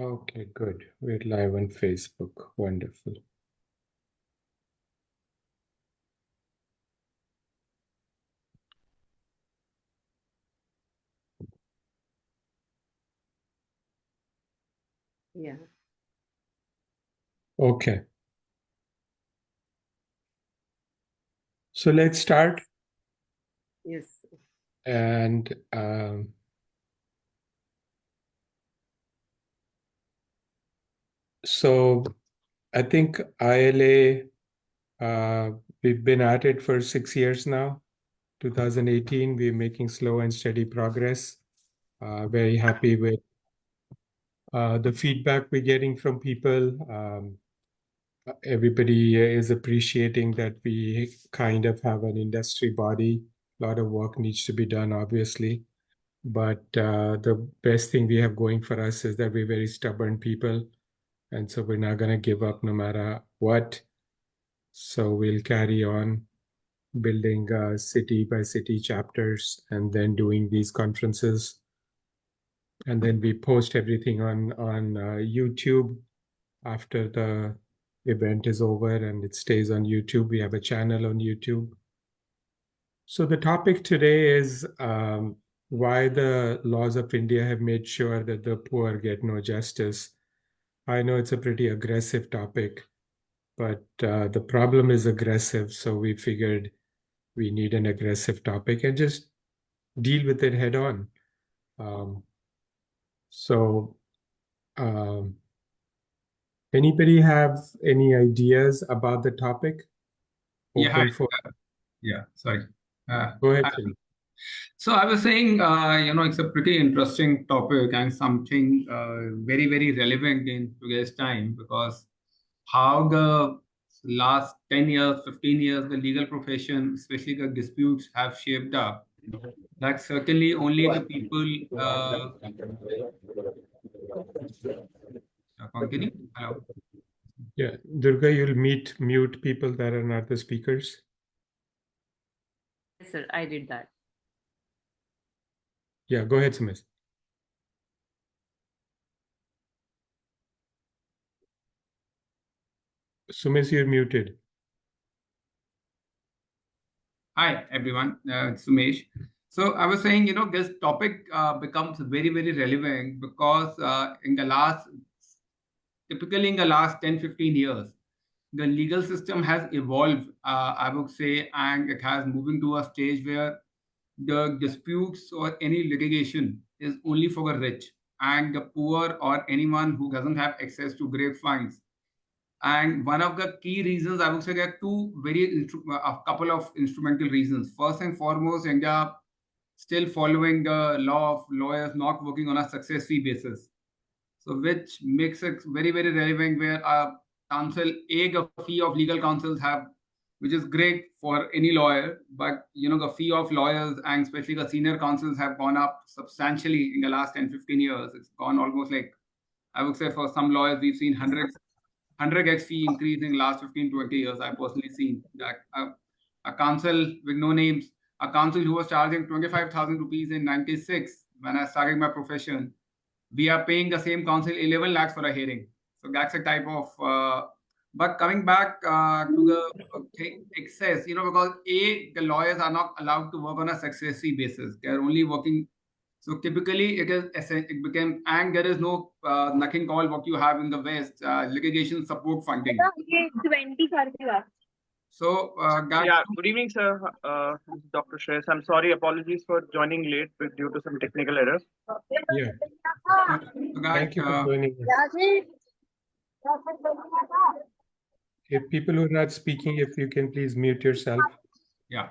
Okay, good. We're live on Facebook. Wonderful. Yeah. Okay. So let's start. Yes. And so I think ILA, we've been at it for 6 years now. 2018, we're making slow and steady progress. Very happy with the feedback we're getting from people. Everybody is appreciating that we kind of have an industry body. A lot of work needs to be done, obviously. But the best thing we have going for us is that we're very stubborn people. And so we're not going to give up no matter what. So we'll carry on building city by city chapters and then doing these conferences. And then we post everything on YouTube after the event is over and it stays on YouTube. We have a channel on YouTube. So the topic today is why the laws of India have made sure that the poor get no justice. I know it's a pretty aggressive topic, but the problem is aggressive. So we figured we need an aggressive topic and just deal with it head on. Um, so, um, anybody have any ideas about the topic? Yeah, hi. Open for. Sorry. Go ahead, I- Phil. so I was saying, it's a pretty interesting topic and something very, very relevant in today's time because how the last 10 years, 15 years, the legal profession, especially the disputes, have shaped up. That certainly only the people. Continue. Hello. Yeah, Durga, you'll mute people that are not the speakers. Yes, sir. I did that. Yeah, go ahead, Sumit. Sumit, you're muted. Hi, everyone. It's Sumesh. So I was saying, this topic becomes very, very relevant because typically in the last 10, 15 years, the legal system has evolved, I would say, and it has moving to a stage where the disputes or any litigation is only for the rich and the poor or anyone who doesn't have access to great funds. And one of the key reasons, I would say, there are a couple of instrumental reasons. First and foremost, India still following the law of lawyers not working on a success fee basis. So, which makes it very, very relevant where a the fee of legal counsels have, which is great for any lawyer, but the fee of lawyers and especially the senior counsels have gone up substantially in the last 10, 15 years. It's gone almost like, I would say for some lawyers, we've seen 100x fee increase in the last 15, 20 years. I've personally seen that a counsel with no names, a counsel who was charging 25,000 rupees in 96 when I started my profession, we are paying the same counsel 11 lakhs for a hearing. So that's a type of. But coming back to the excess, because the lawyers are not allowed to work on a success fee basis. They are only working. So typically, it became, and there is no nothing called what you have in the West, litigation support funding. So, Yeah, good evening, sir. Dr. Shreyas. I'm sorry, apologies for joining late due to some technical errors. Yeah. Thank you for joining us. If people who are not speaking, if you can please mute yourself. Yeah.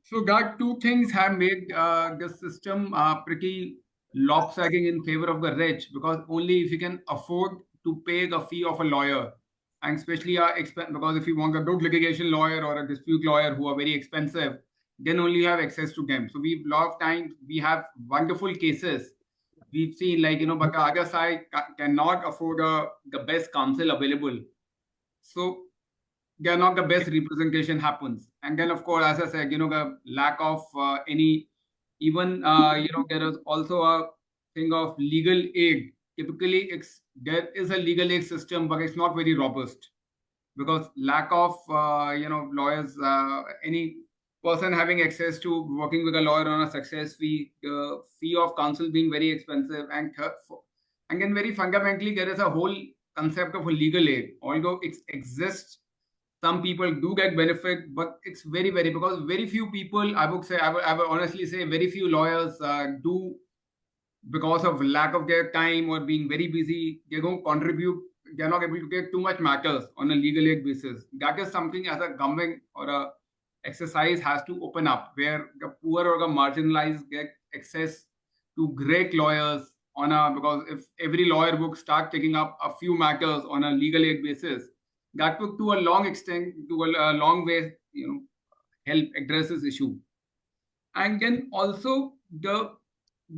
So that two things have made the system pretty lopsided in favor of the rich because only if you can afford to pay the fee of a lawyer, and especially because if you want a good litigation lawyer or a dispute lawyer who are very expensive, then only you have access to them. So we've lot of times we have wonderful cases. We've seen but the other side cannot afford the best counsel available. So they are not the best representation happens. And then, of course, as I said, the lack of any, even, there is also a thing of legal aid typically there is a legal aid system, but it's not very robust because lack of lawyers, any person having access to working with a lawyer on a success fee, the fee of counsel being very expensive, and then very fundamentally there is a whole concept of a legal aid. Although it exists, some people do get benefit, but it's very because very few people, I would honestly say very few lawyers do, because of lack of their time or being very busy, they don't contribute. They're not able to get too much matters on a legal aid basis. That is something as a government or a exercise has to open up, where the poor or the marginalized get access to great lawyers because if every lawyer would start taking up a few matters on a legal aid basis, that would to a long extent, to a long way, help address this issue. And then also the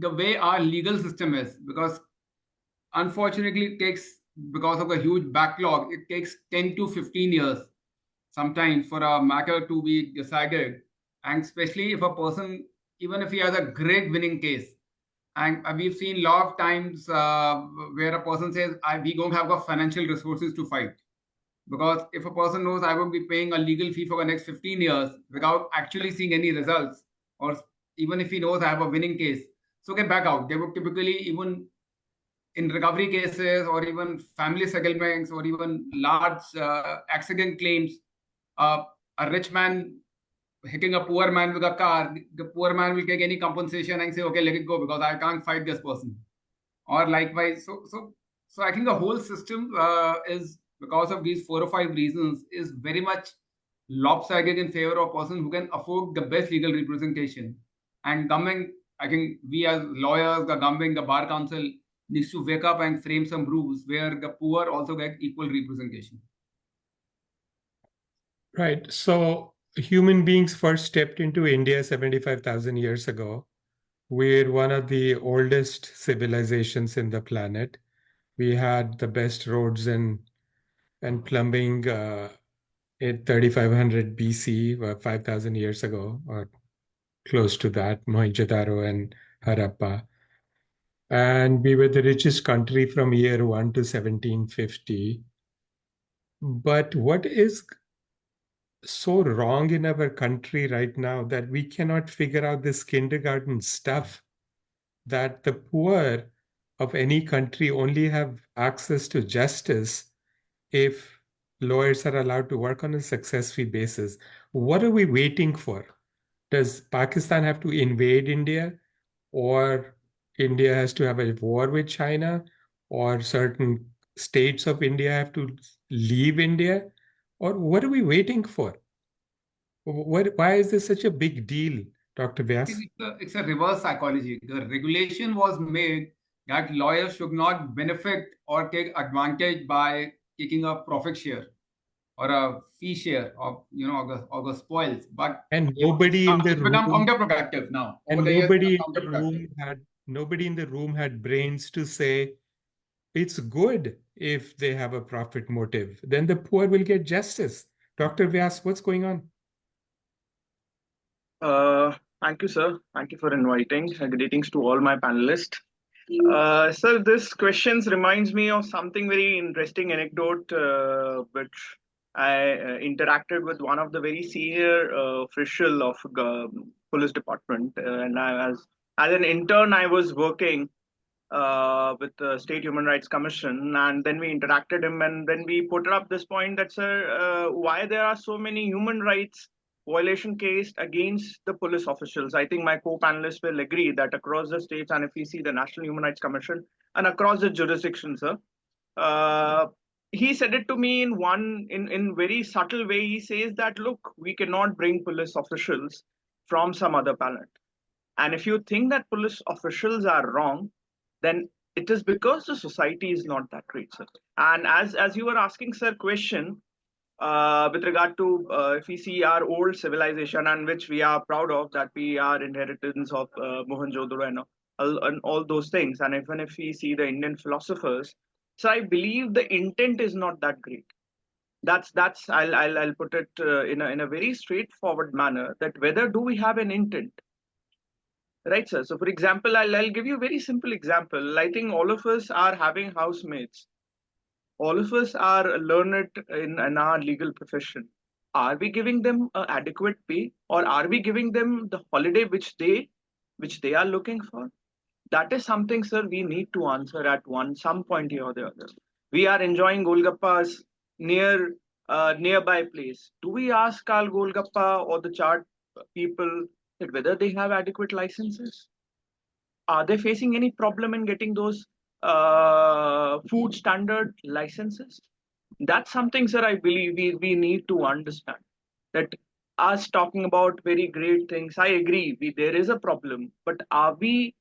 way our legal system is, because unfortunately it takes, because of a huge backlog, it takes 10 to 15 years sometimes for a matter to be decided. And especially if a person, even if he has a great winning case, and we've seen a lot of times where a person says, we don't have the financial resources to fight. Because if a person knows I will be paying a legal fee for the next 15 years without actually seeing any results, or even if he knows I have a winning case, so get back out. They would typically, even in recovery cases or even family settlements or even large accident claims, a rich man hitting a poor man with a car, the poor man will take any compensation and say, okay, let it go because I can't fight this person. Or likewise, so I think the whole system is, because of these 4 or 5 reasons, is very much lopsided in favor of a person who can afford the best legal representation. And government, I think we as lawyers, the government, the bar council needs to wake up and frame some rules where the poor also get equal representation. Right. So human beings first stepped into India 75,000 years ago. We're one of the oldest civilizations in the planet. We had the best roads and plumbing in 3500 BC, 5,000 years ago, or close to that, Mohenjo-daro and Harappa. And we were the richest country from year 1 to 1750. But what is so wrong in our country right now that we cannot figure out this kindergarten stuff, that the poor of any country only have access to justice if lawyers are allowed to work on a success fee basis? What are we waiting for? Does Pakistan have to invade India, or India has to have a war with China, or certain states of India have to leave India? Or what are we waiting for? Why is this such a big deal, Dr. Vyas? It's a reverse psychology. The regulation was made that lawyers should not benefit or take advantage by taking a profit share or a fee share of the spoils. But And nobody in the it's become room, counterproductive now. and Over the years, nobody it's in become the room counterproductive. had brains to say it's good if they have a profit motive. Then the poor will get justice. Dr. Vyas, what's going on? Thank you, sir. Thank you for inviting. Greetings to all my panelists. Sir, this questions reminds me of something very interesting anecdote, which I interacted with one of the very senior official of police department, and as an intern, I was working with the State Human Rights Commission, and then we interacted him, and then we put up this point that, sir, why there are so many human rights violation case against the police officials. I think my co-panelists will agree that across the states, and if we see the National Human Rights Commission and across the jurisdictions, sir, he said it to me in very subtle way. He says that, look, we cannot bring police officials from some other planet. And if you think that police officials are wrong, then it is because the society is not that great, sir. And as you were asking, sir, question, with regard to if we see our old civilization, and which we are proud of, that we are inheritance of Mohenjo-daro and all those things. And even if we see the Indian philosophers, so I believe the intent is not that great. That's I'll put it in a very straightforward manner, that whether do we have an intent? Right, sir. So, for example, I'll give you a very simple example. I think all of us are having housemates. All of us are learned in our legal profession. Are we giving them adequate pay, or are we giving them the holiday which they are looking for? That is something, sir, we need to answer at some point or the other. We are enjoying Golgappas nearby place. Do we ask our Golgappa or the chart people that whether they have adequate licenses? Are they facing any problem in getting those food standard licenses? That's something, sir, I believe we need to understand. That us talking about very great things, I agree, there is a problem, but are we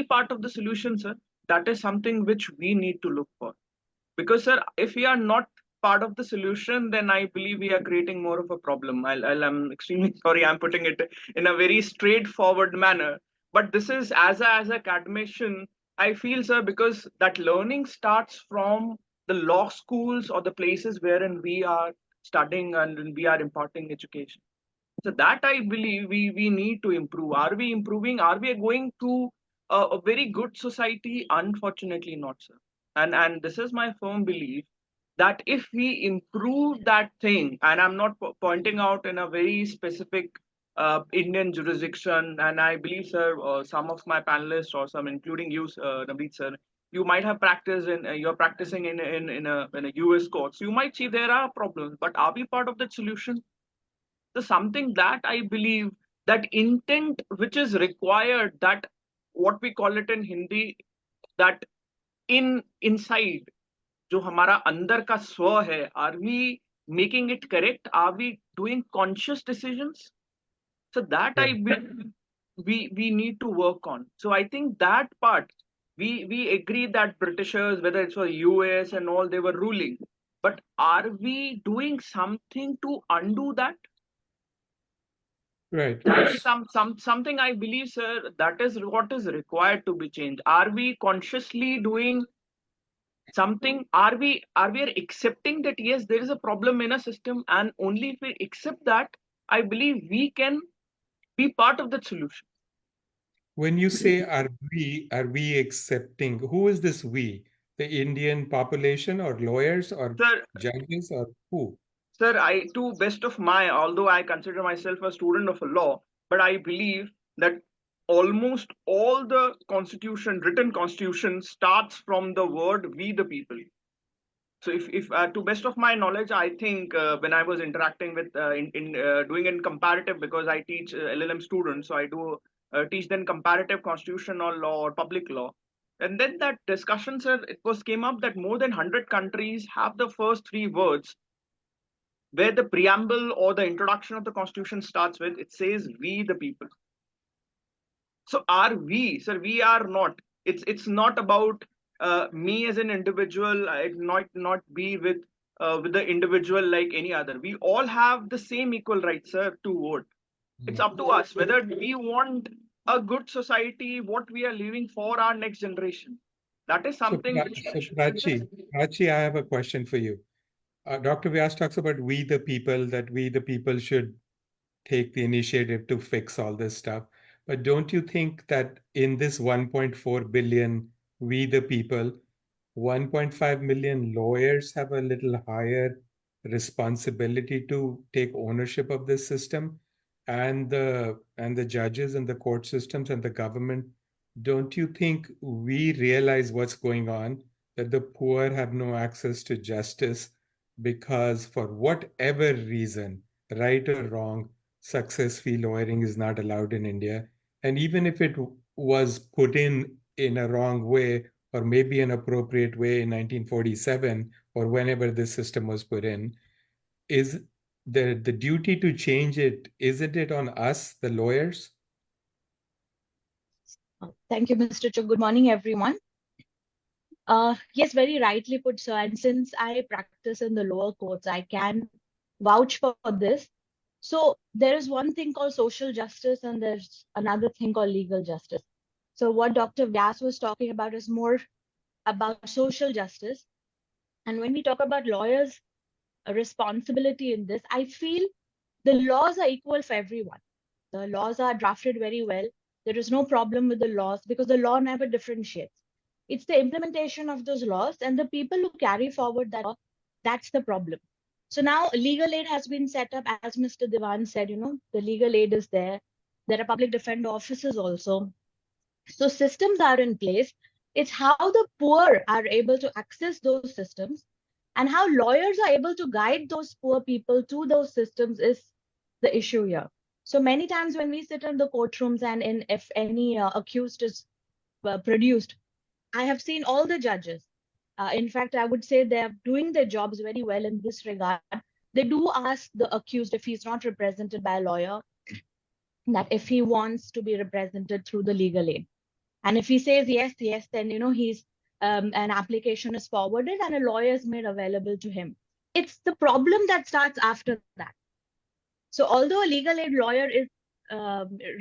part of the solution, sir? That is something which we need to look for. Because, sir, if we are not part of the solution, then I believe we are creating more of a problem. I'm extremely sorry, I'm putting it in a very straightforward manner. But this is as a academician, I feel, sir, because that learning starts from the law schools or the places wherein we are studying and we are imparting education. So that I believe we need to improve. Are we improving? Are we going to a very good society? Unfortunately, not, sir. And this is my firm belief that if we improve that thing, and I'm not pointing out in a very specific Indian jurisdiction, and I believe, sir, some of my panelists or some, including you, Navneet, sir, you might have practiced in you're practicing in a US courts. You might see there are problems, but are we part of that solution? So something that I believe, that intent which is required, that what we call it in Hindi, that inside जो हमारा अंदर का स्व है, are we making it correct? Are we doing conscious decisions? So that I believe we need to work on. So I think that part, we agree that Britishers, whether it's for US and all, they were ruling. But are we doing something to undo that? Right. That is something I believe, sir, that is what is required to be changed. Are we consciously doing something? Are we accepting that yes, there is a problem in a system, and only if we accept that, I believe we can be part of the solution. When you say are we accepting, who is this we? The Indian population or lawyers or Sir, judges or who? Sir, to best of my, although I consider myself a student of a law, but I believe that almost all the written constitution starts from the word "we the people." So, if to best of my knowledge, I think when I was interacting with doing in comparative, because I teach LLM students, so I do teach them comparative constitutional law or public law. And then that discussion, sir, came up that more than 100 countries have the first three words where the preamble or the introduction of the constitution starts with, it says "we the people." So are we, sir? We are not. It's not about me as an individual. It might not be with the individual like any other. We all have the same equal right, sir, to vote. It's up to us whether we want a good society, what we are leaving for our next generation. That is something which. So Prachi, I have a question for you. Dr. Vyas talks about we the people, that we the people should take the initiative to fix all this stuff. But don't you think that in this 1.4 billion we the people, 1.5 million lawyers have a little higher responsibility to take ownership of this system, and the judges and the court systems and the government? Don't you think we realize what's going on, that the poor have no access to justice because for whatever reason, right or wrong, success fee lawyering is not allowed in India? And even if it was put in a wrong way, or maybe an appropriate way in 1947 or whenever this system was put in, is the duty to change it, isn't it on us, the lawyers? Thank you, Mr. Chugh. Good morning, everyone. Yes, very rightly put, sir. And since I practice in the lower courts, I can vouch for this. So there is one thing called social justice, and there's another thing called legal justice. So what Dr. Vyas was talking about is more about social justice. And when we talk about lawyers' responsibility in this, I feel the laws are equal for everyone. The laws are drafted very well. There is no problem with the laws because the law never differentiates. It's the implementation of those laws and the people who carry forward that law, that's the problem. So now legal aid has been set up, as Mr. Diwan said, the legal aid is there. There are public defender offices also. So systems are in place. It's how the poor are able to access those systems and how lawyers are able to guide those poor people to those systems is the issue here. So many times when we sit in the courtrooms and if any accused is produced, I have seen all the judges. In fact, I would say they're doing their jobs very well in this regard. They do ask the accused if he's not represented by a lawyer, that if he wants to be represented through the legal aid. And if he says yes, then he's an application is forwarded and a lawyer is made available to him. It's the problem that starts after that. So although a legal aid lawyer is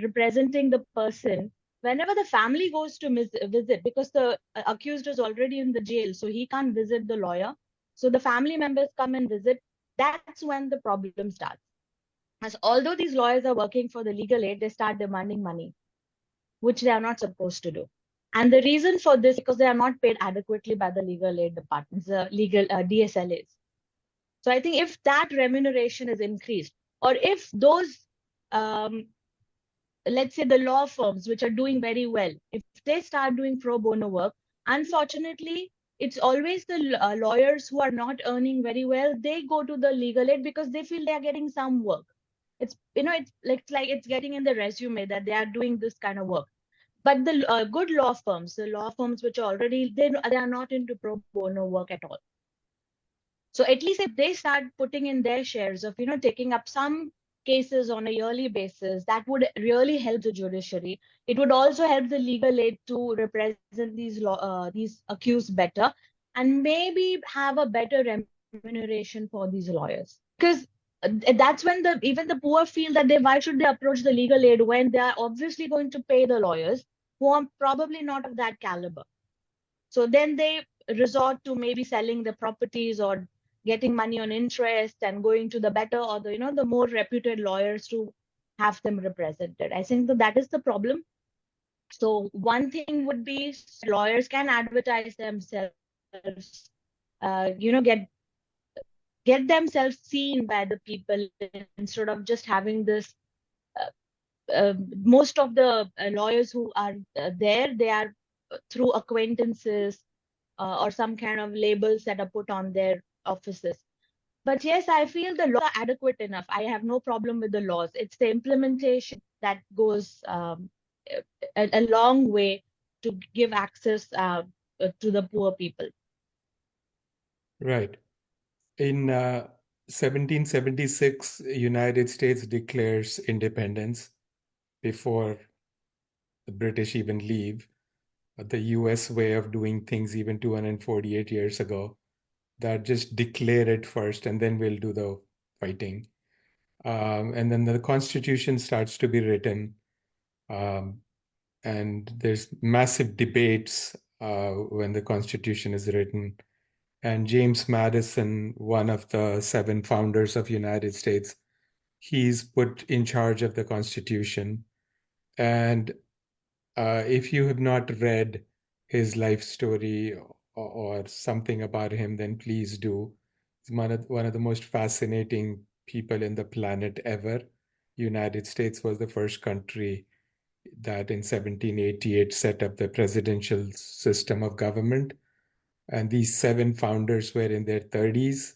representing the person, whenever the family goes to visit, because the accused is already in the jail, so he can't visit the lawyer. So the family members come and visit. That's when the problem starts. As although these lawyers are working for the legal aid, they start demanding money, which they are not supposed to do. And the reason for this, because they are not paid adequately by the legal aid departments, the legal DSLAs. So I think if that remuneration is increased, or if those, let's say the law firms, which are doing very well, if they start doing pro bono work, unfortunately, it's always the lawyers who are not earning very well, they go to the legal aid because they feel they are getting some work. It's, it's like it's getting in the resume that they are doing this kind of work. But the good law firms, the law firms which are already, they are not into pro bono work at all. So at least if they start putting in their shares of, taking up some cases on a yearly basis, that would really help the judiciary. It would also help the legal aid to represent these accused better and maybe have a better remuneration for these lawyers. Because that's when even the poor feel that why should they approach the legal aid when they are obviously going to pay the lawyers who are probably not of that caliber. So then they resort to maybe selling the properties or getting money on interest and going to the better or the more reputed lawyers to have them represented. I think that is the problem. So one thing would be lawyers can advertise themselves, get themselves seen by the people instead of just having this. Most of the lawyers who are there, they are through acquaintances or some kind of labels that are put on their offices. But yes, I feel the laws are adequate enough. I have no problem with the laws. It's the implementation that goes a long way to give access to the poor people. Right. In 1776, United States declares independence before the British even leave. The US way of doing things even 248 years ago, that just declare it first and then we'll do the fighting. And then the Constitution starts to be written. And there's massive debates when the Constitution is written. And James Madison, one of the 7 founders of United States, he's put in charge of the Constitution. And if you have not read his life story or something about him, then please do. He's one of the most fascinating people in the planet ever. United States was the first country that in 1788 set up the presidential system of government. And these 7 founders were in their 30s,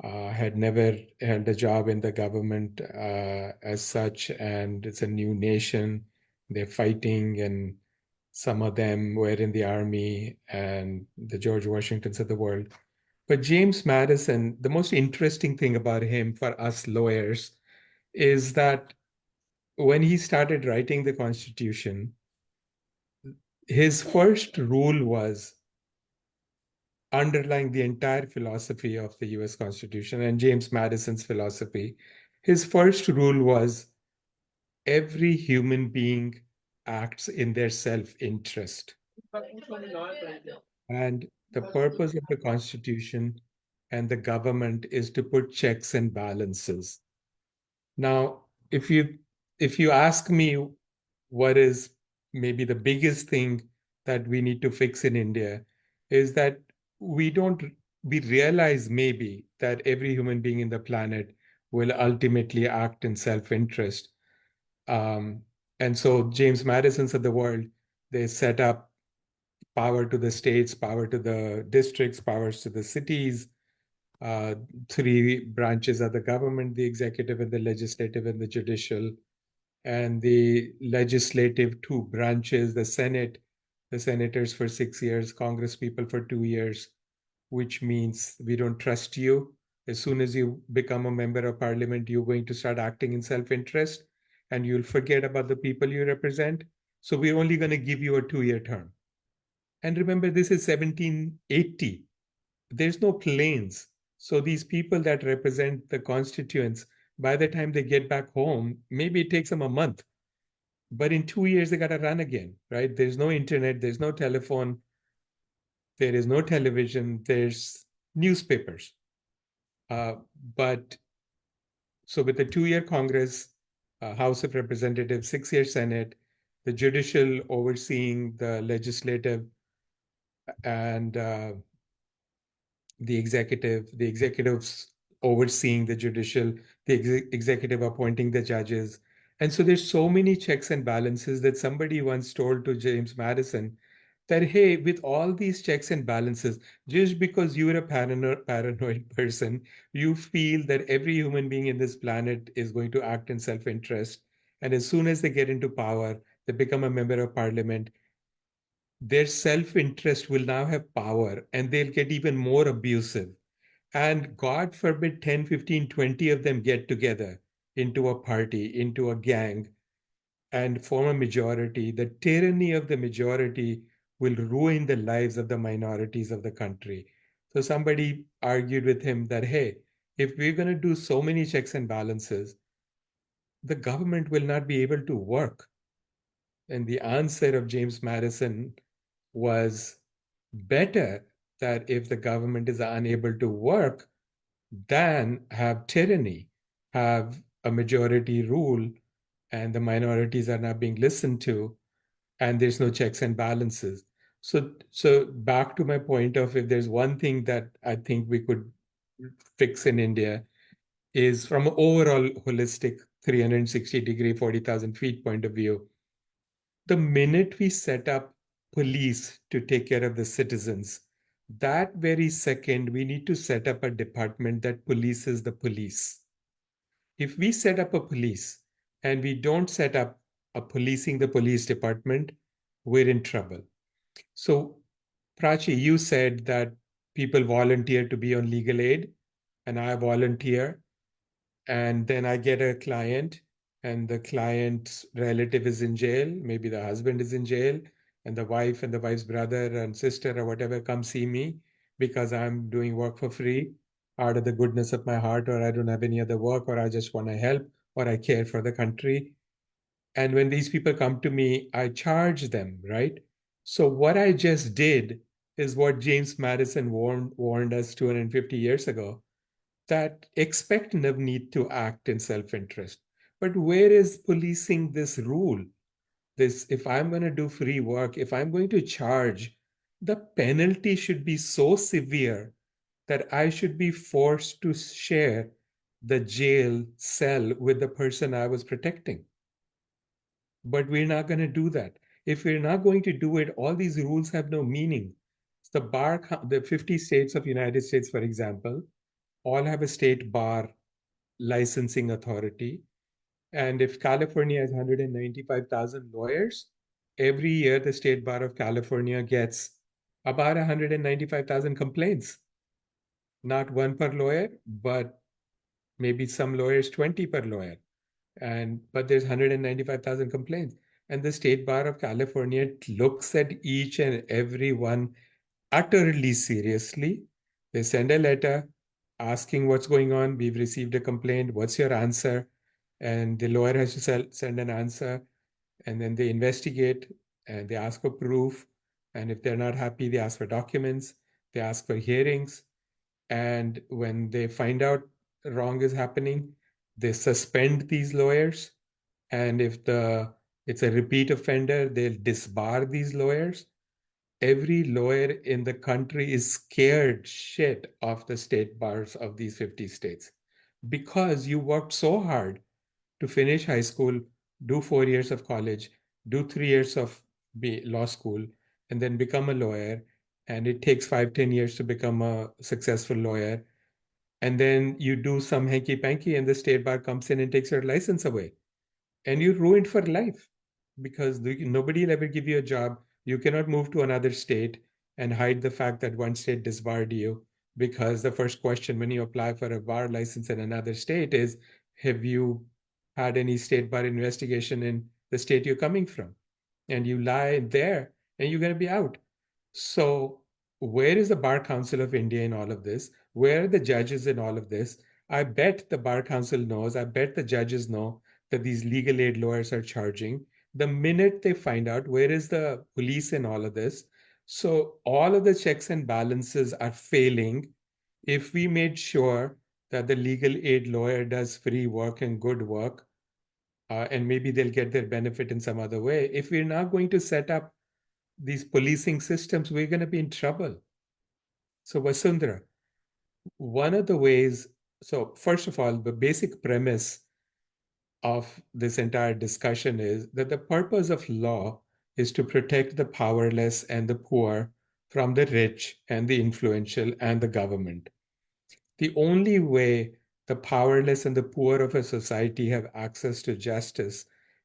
had never held a job in the government as such, and it's a new nation. They're fighting, and some of them were in the army and the George Washingtons of the world. But James Madison, the most interesting thing about him for us lawyers is that when he started writing the Constitution, his first rule was underlying the entire philosophy of the US Constitution and James Madison's philosophy. His first rule was every human being acts in their self-interest. And the purpose of the Constitution and the government is to put checks and balances. Now, if you ask me what is maybe the biggest thing that we need to fix in India is that we realize maybe that every human being in the planet will ultimately act in self-interest. And so James Madison's of the world, they set up power to the states, power to the districts, powers to the cities, three branches of the government, the executive and the legislative and the judicial, and the legislative two branches, the Senate, the senators for 6 years, Congress people for 2 years, which means we don't trust you. As soon as you become a member of parliament, you're going to start acting in self-interest and you'll forget about the people you represent. So we're only going to give you a 2-year term. And remember, this is 1780. There's no planes. So these people that represent the constituents, by the time they get back home, maybe it takes them a month. But in 2 years, they got to run again, right? There's no internet, there's no telephone, there is no television, there's newspapers. But so with the 2-year Congress, House of Representatives, 6-year Senate, the judicial overseeing the legislative, and the executives overseeing the judicial, the executive appointing the judges. And so there's so many checks and balances that somebody once told to James Madison that, hey, with all these checks and balances, just because you're a paranoid person, you feel that every human being in this planet is going to act in self-interest. And as soon as they get into power, they become a member of parliament, their self-interest will now have power and they'll get even more abusive. And God forbid 10, 15, 20 of them get together into a party, into a gang, and form a majority. The tyranny of the majority will ruin the lives of the minorities of the country. So somebody argued with him that, hey, if we're going to do so many checks and balances, the government will not be able to work. And the answer of James Madison was, better that if the government is unable to work, than have tyranny, have a majority rule, and the minorities are not being listened to, and there's no checks and balances. So back to my point of, if there's one thing that I think we could fix in India, is from an overall holistic 360-degree, 40,000 feet point of view, the minute we set up police to take care of the citizens, that very second, we need to set up a department that polices the police. If we set up a police and we don't set up a policing the police department, we're in trouble. So, Prachi, you said that people volunteer to be on legal aid, and I volunteer, and then I get a client, and the client's relative is in jail, maybe the husband is in jail, and the wife and the wife's brother and sister or whatever come see me because I'm doing work for free out of the goodness of my heart, or I don't have any other work, or I just want to help, or I care for the country. And when these people come to me, I charge them, right? So what I just did is what James Madison warned us 250 years ago, that expect Navneet to act in self-interest. But where is policing this rule? This, if I'm going to do free work, if I'm going to charge, the penalty should be so severe that I should be forced to share the jail cell with the person I was protecting. But we're not going to do that. If we're not going to do it, all these rules have no meaning. The 50 states of United States, for example, all have a state bar licensing authority. And if California has 195,000 lawyers, every year the State Bar of California gets about 195,000 complaints. Not one per lawyer, but maybe some lawyers 20 per lawyer. But there's 195,000 complaints. And the State Bar of California looks at each and every one utterly seriously. They send a letter asking what's going on. We've received a complaint. What's your answer? And the lawyer has to send an answer. And then they investigate and they ask for proof. And if they're not happy, they ask for documents. They ask for hearings. And when they find out wrong is happening, they suspend these lawyers. And if the It's a repeat offender. They'll disbar these lawyers. Every lawyer in the country is scared shit of the state bars of these 50 states because you worked so hard to finish high school, do 4 years of college, do 3 years of law school, and then become a lawyer. And it takes 5, 10 years to become a successful lawyer. And then you do some hanky panky, and the state bar comes in and takes your license away. And you're ruined for life because nobody will ever give you a job. You cannot move to another state and hide the fact that one state disbarred you, because the first question when you apply for a bar license in another state is, have you had any state bar investigation in the state you're coming from? And you lie there and you're going to be out. So where is the Bar Council of India in all of this? Where are the judges in all of this? I bet the Bar Council knows, I bet the judges know that these legal aid lawyers are charging. The minute they find out, where is the police in all of this? So all of the checks and balances are failing. If we made sure that the legal aid lawyer does free work and good work, and maybe they'll get their benefit in some other way. If we're now going to set up these policing systems, we're going to be in trouble. So Vasundhara, one of the ways, so first of all, the basic premise of this entire discussion is that the purpose of law is to protect the powerless and the poor from the rich and the influential and the government. The only way the powerless and the poor of a society have access to justice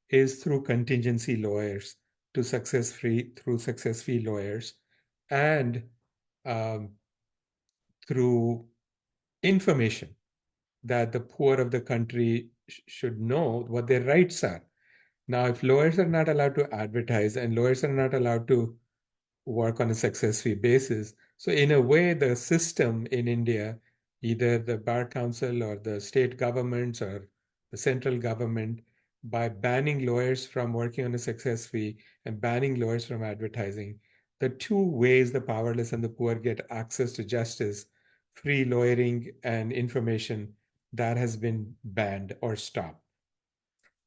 is through contingency lawyers, through success fee lawyers, and through information that the poor of the country should know what their rights are. Now, if lawyers are not allowed to advertise and lawyers are not allowed to work on a success fee basis, so in a way, the system in India, either the Bar Council or the state governments or the central government, by banning lawyers from working on a success fee and banning lawyers from advertising, the two ways the powerless and the poor get access to justice, free lawyering and information, that has been banned or stopped.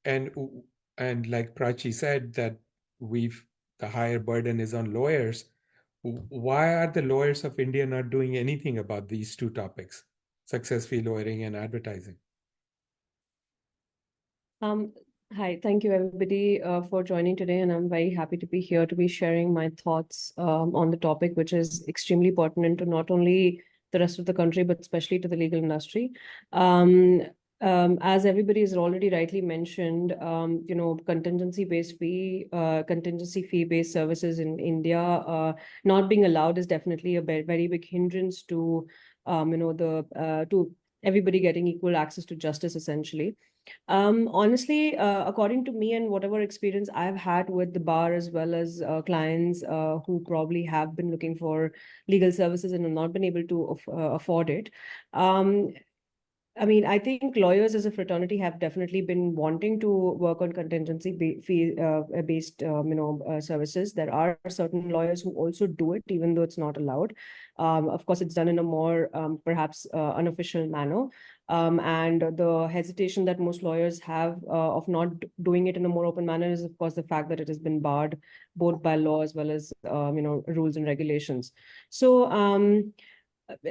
And like Prachi said, that the higher burden is on lawyers. Why are the lawyers of India not doing anything about these two topics, success fee lawyering and advertising? Hi, thank you everybody for joining today, and I'm very happy to be here to be sharing my thoughts on the topic, which is extremely pertinent to not only the rest of the country, but especially to the legal industry. As everybody has already rightly mentioned, contingency fee-based services in India not being allowed is definitely a very big hindrance to, to everybody getting equal access to justice, essentially. Honestly, according to me and whatever experience I've had with the bar, as well as clients who probably have been looking for legal services and have not been able to afford it, I mean, I think lawyers as a fraternity have definitely been wanting to work on contingency based services. There are certain lawyers who also do it, even though it's not allowed. Of course, it's done in a more perhaps unofficial manner. And the hesitation that most lawyers have of not doing it in a more open manner is, of course, the fact that it has been barred both by law as well as rules and regulations. So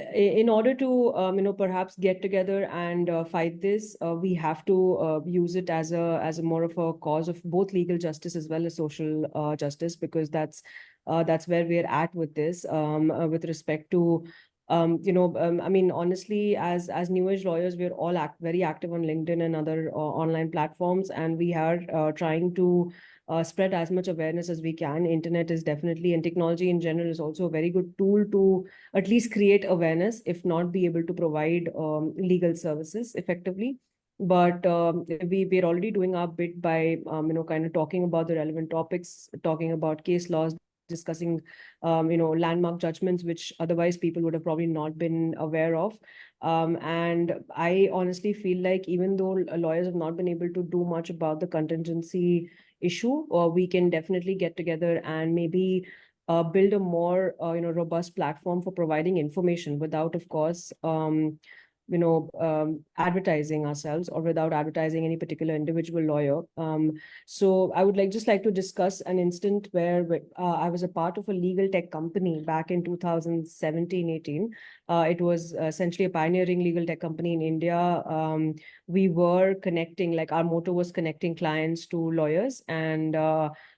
in order to perhaps get together and fight this, we have to use it as a more of a cause of both legal justice as well as social justice, because that's where we're at with this with respect to I mean, honestly, as new age lawyers, we're all very active on LinkedIn and other online platforms, and we are trying to spread as much awareness as we can. Internet is definitely, and technology in general is also a very good tool to at least create awareness, if not be able to provide legal services effectively. But we're already doing our bit by kind of talking about the relevant topics, talking about case laws, discussing landmark judgments, which otherwise people would have probably not been aware of. And I honestly feel like even though lawyers have not been able to do much about the contingency issue, or we can definitely get together and maybe build a more robust platform for providing information without, of course, advertising ourselves or without advertising any particular individual lawyer. So I would just like to discuss an instant where I was a part of a legal tech company back in 2017-18. It was essentially a pioneering legal tech company in India. We were connecting, like our motto was connecting clients to lawyers. And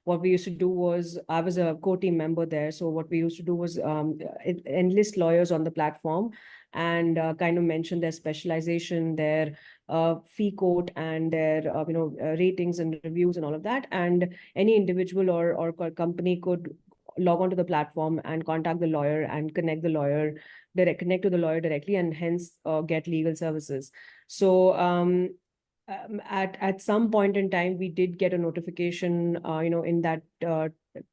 what we used to do was, I was a co-team member there. So what we used to do was enlist lawyers on the platform and kind of mention their specialization, their fee quote, and their ratings and reviews and all of that. And any individual or company could log onto the platform and contact the lawyer and connect to the lawyer directly, and hence get legal services. So at some point in time, we did get a notification, in that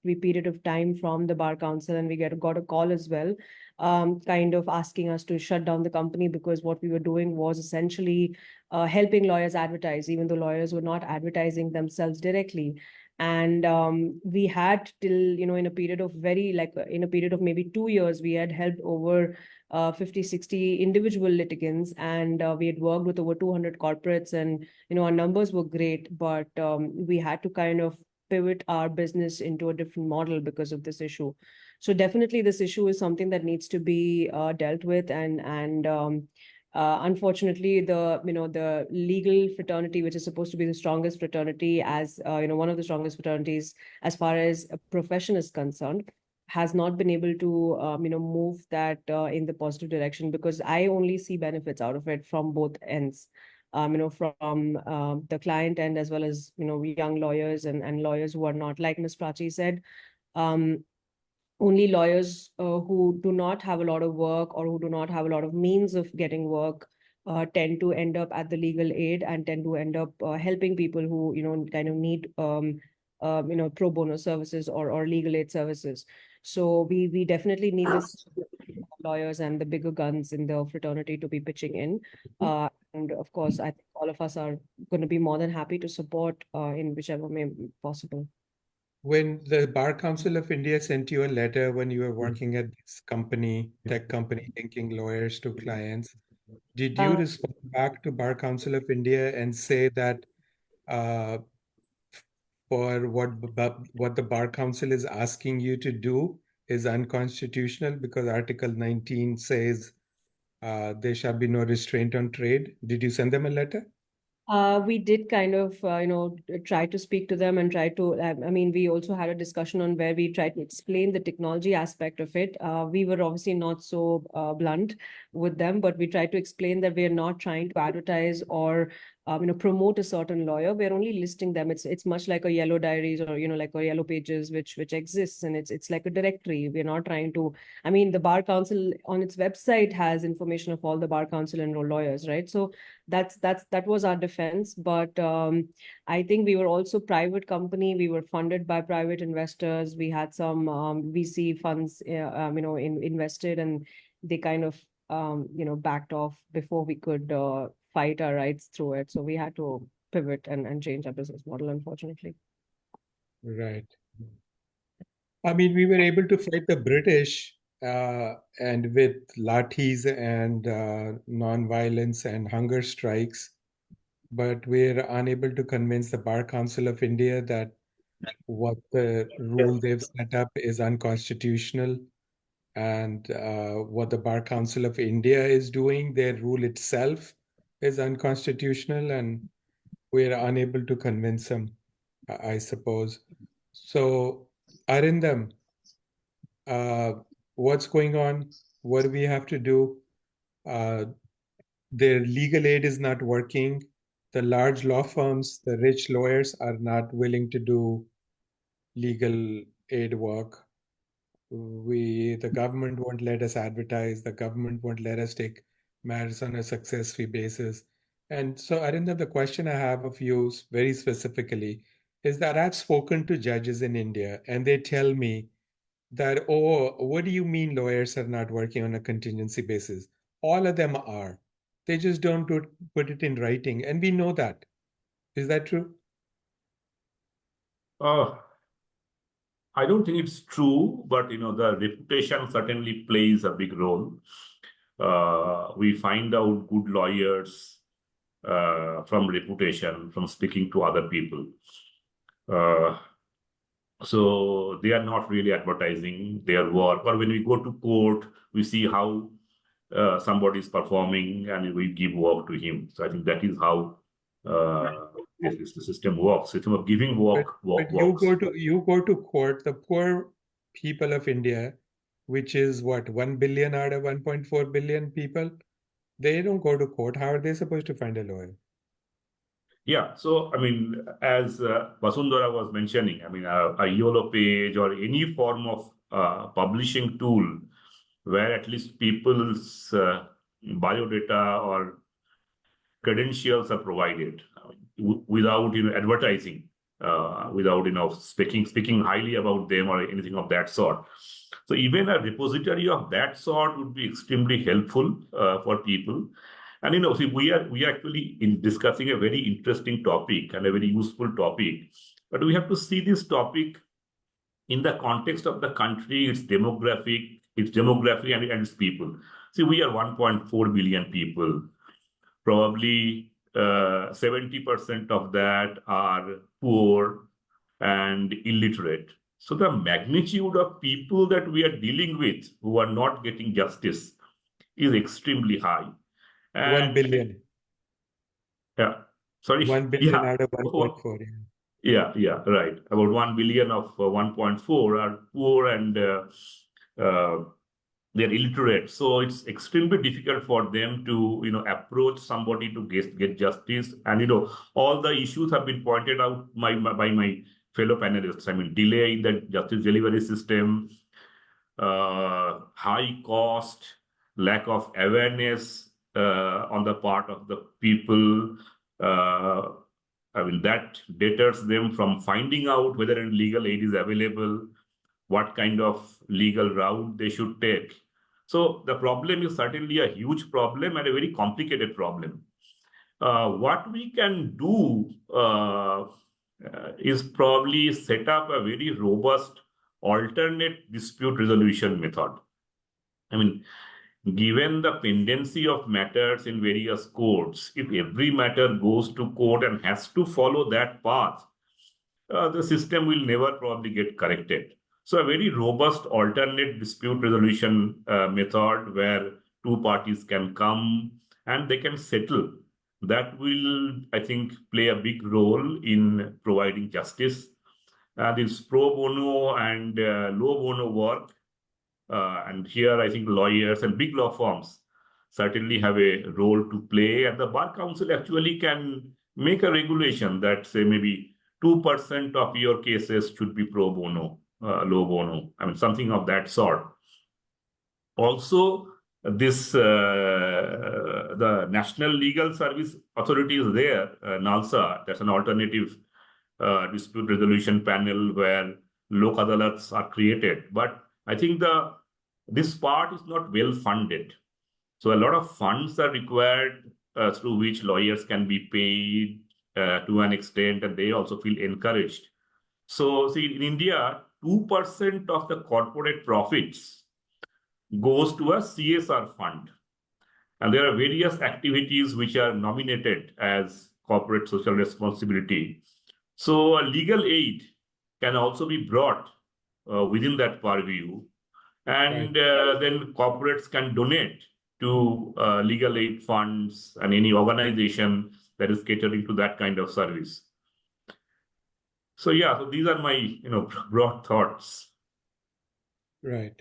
period of time from the Bar Council, and we got a call as well, kind of asking us to shut down the company, because what we were doing was essentially helping lawyers advertise, even though lawyers were not advertising themselves directly. And we had till, in a period of maybe 2 years, we had helped over 50, 60 individual litigants, and we had worked with over 200 corporates, and, our numbers were great, but we had to kind of pivot our business into a different model because of this issue. So definitely this issue is something that needs to be dealt with, and unfortunately, the legal fraternity, which is supposed to be the strongest fraternity, as one of the strongest fraternities as far as a profession is concerned, has not been able to move that in the positive direction, because I only see benefits out of it from both ends. From the client end, as well as young lawyers and lawyers who are not, like Ms. Prachi said. Only lawyers who do not have a lot of work, or who do not have a lot of means of getting work, tend to end up at the legal aid, and tend to end up helping people who kind of need pro bono services or legal aid services. So we definitely need this lawyers and the bigger guns in the fraternity to be pitching in. And of course, I think all of us are going to be more than happy to support in whichever way possible. When the Bar Council of India sent you a letter when you were working at this tech company, linking lawyers to clients, did you respond back to Bar Council of India and say that for what the Bar Council is asking you to do is unconstitutional, because Article 19 says there shall be no restraint on trade? Did you send them a letter? We did kind of, try to speak to them and try to, we also had a discussion on where we tried to explain the technology aspect of it. We were obviously not so blunt with them, but we tried to explain that we are not trying to advertise or promote a certain lawyer. We're only listing them. It's much like a yellow diaries, or like a yellow pages, which exists, and it's like a directory. We're not trying to. The Bar Council on its website has information of all the Bar Council enrolled lawyers, right? So that was our defense. But I think we were also private company. We were funded by private investors. We had some VC funds, invested, and they kind of backed off before we could fight our rights through it. So we had to pivot and change our business model, unfortunately. Right. We were able to fight the British and with lathis and non-violence and hunger strikes, but we're unable to convince the Bar Council of India that what the rule they've set up is unconstitutional. And what the Bar Council of India is doing, their rule itself is unconstitutional, and we're unable to convince them, I suppose. So, Arindam, what's going on? What do we have to do? Their legal aid is not working. The large law firms, the rich lawyers are not willing to do legal aid work. The government won't let us advertise. The government won't let us take matters on a success fee basis. And so, Arindam, the question I have of you very specifically is that I've spoken to judges in India, and they tell me that, oh, what do you mean lawyers are not working on a contingency basis? All of them are. They just don't put it in writing. And we know that. Is that true? I don't think it's true, but the reputation certainly plays a big role. we find out good lawyers from reputation, from speaking to other people. So they are not really advertising their work. Or when we go to court, we see how somebody is performing and we give work to him. So I think that is how the system works. System of giving work But works. you go to court, the poor people of India, which is what, 1 billion out of 1.4 billion people, they don't go to court. How are they supposed to find a lawyer? Yeah, so I mean, as Vasundhara was mentioning, I mean, a YOLO page or any form of publishing tool where at least people's biodata or credentials are provided without advertising, without speaking highly about them or anything of that sort. So even a repository of that sort would be extremely helpful for people. And see, we are actually discussing a very interesting topic and a very useful topic, but we have to see this topic in the context of the country, its demography and its people. See, we are 1.4 billion people. Probably 70% of that are poor and illiterate. So the magnitude of people that we are dealing with who are not getting justice is extremely high. 1 billion. Yeah, sorry. 1 billion Yeah. out of 1.4. Yeah, right. About 1 billion of 1.4 are poor and they're illiterate. So it's extremely difficult for them to, approach somebody to get justice. And, all the issues have been pointed out by my fellow panelists. I mean, delay in the justice delivery system, high cost, lack of awareness on the part of the people. I mean, that deters them from finding out whether legal aid is available, what kind of legal route they should take. So the problem is certainly a huge problem and a very complicated problem. What we can do is probably set up a very robust alternate dispute resolution method. I mean, given the pendency of matters in various courts, if every matter goes to court and has to follow that path, the system will never probably get corrected. So a very robust alternate dispute resolution method where two parties can come and they can settle, that will, I think, play a big role in providing justice. This pro bono and low bono work, and here I think lawyers and big law firms certainly have a role to play. And the Bar Council actually can make a regulation that say maybe 2% of your cases should be pro bono, low bono. I mean, something of that sort. Also, the National Legal Service Authority is there, NALSA. That's an alternative dispute resolution panel where Lok Adalats are created. But I think this part is not well funded. So a lot of funds are required through which lawyers can be paid to an extent, and they also feel encouraged. So see, in India, 2% of the corporate profits goes to a CSR fund. And there are various activities which are nominated as corporate social responsibility. So a legal aid can also be brought within that purview. And then corporates can donate to legal aid funds and any organization that is catering to that kind of service. So yeah, so these are my broad thoughts. Right.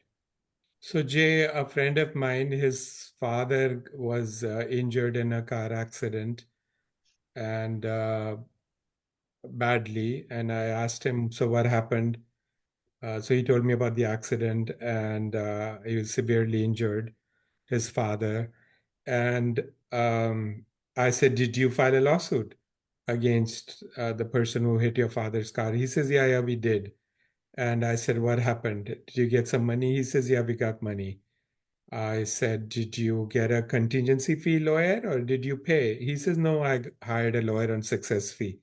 So Jay, a friend of mine, his father was injured in a car accident and badly. And I asked him, so what happened? So he told me about the accident and he was severely injured, his father. And I said, did you file a lawsuit against the person who hit your father's car? He says, yeah, we did. And I said, what happened? Did you get some money? He says, yeah, we got money. I said, did you get a contingency fee lawyer or did you pay? He says, no, I hired a lawyer on success fee.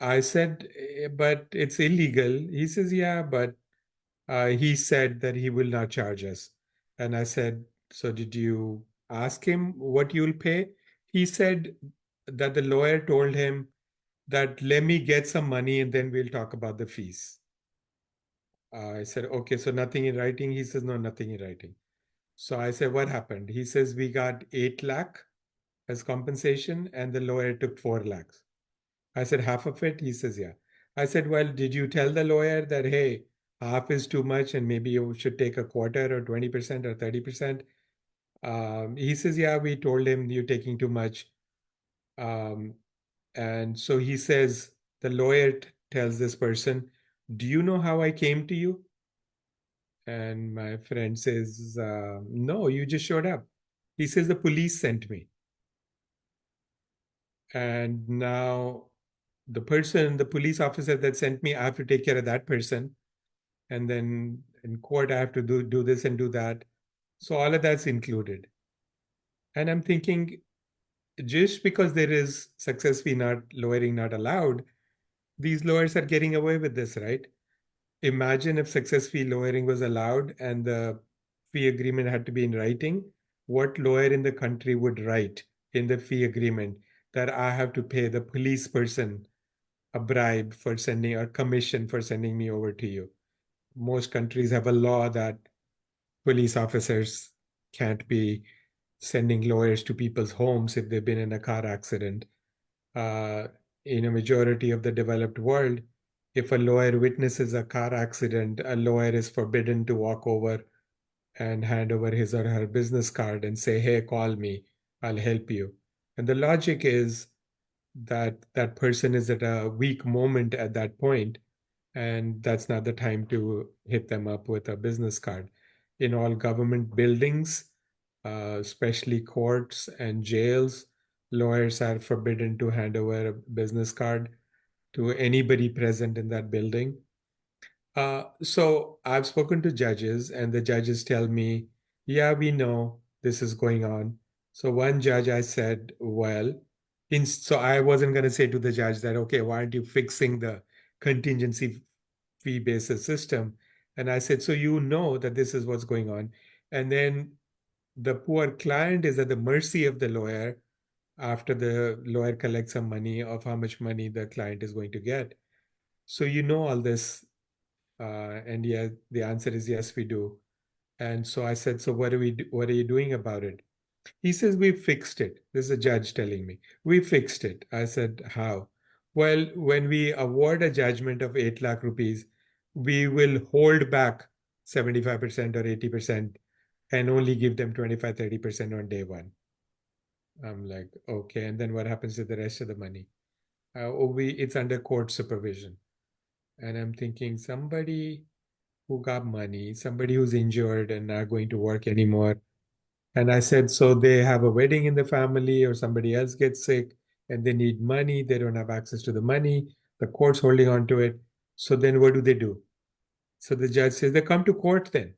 I said, but it's illegal. He says, yeah, but he said that he will not charge us. And I said, so did you ask him what you'll pay. He said that the lawyer told him that let me get some money and then we'll talk about the fees. I said, okay, so nothing in writing? He says, no, nothing in writing. So I said, what happened? He says, we got 8 lakh as compensation and the lawyer took 4 lakhs. I said, half of it? He says, yeah. I said, well, did you tell the lawyer that, hey, half is too much and maybe you should take a quarter or 20% or 30%? He says, yeah, we told him you're taking too much. And so he says, the lawyer tells this person, do you know how I came to you? And my friend says, no, you just showed up. He says, the police sent me. And now the police officer that sent me, I have to take care of that person. And then in court, I have to do this and do that. So all of that's included. And I'm thinking, just because there is success fee lawyering not allowed, these lawyers are getting away with this, right? Imagine if success fee lawyering was allowed and the fee agreement had to be in writing. What lawyer in the country would write in the fee agreement that I have to pay the police person a bribe for sending or commission for sending me over to you? Most countries have a law that police officers can't be sending lawyers to people's homes if they've been in a car accident. In a majority of the developed world, if a lawyer witnesses a car accident, a lawyer is forbidden to walk over and hand over his or her business card and say, hey, call me, I'll help you. And the logic is that that person is at a weak moment at that point, and that's not the time to hit them up with a business card. In all government buildings, especially courts and jails, lawyers are forbidden to hand over a business card to anybody present in that building. So I've spoken to judges, and the judges tell me, yeah, we know this is going on. So one judge, I said, well, so I wasn't going to say to the judge that, okay, why aren't you fixing the contingency fee basis system? And I said, so you know that this is what's going on. And then the poor client is at the mercy of the lawyer after the lawyer collects some money of how much money the client is going to get. So you know all this. And yeah, the answer is yes, we do. And so I said, so what are you doing about it? He says, we fixed it. This is a judge telling me. We fixed it. I said, how? Well, when we award a judgment of 8 lakh rupees, we will hold back 75% or 80% and only give them 25, 30% on day one. I'm like, okay. And then what happens to the rest of the money? It's under court supervision. And I'm thinking, somebody who got money, somebody who's injured and not going to work anymore. And I said, so they have a wedding in the family or somebody else gets sick and they need money. They don't have access to the money. The court's holding on to it. So then what do? So the judge says, they come to court then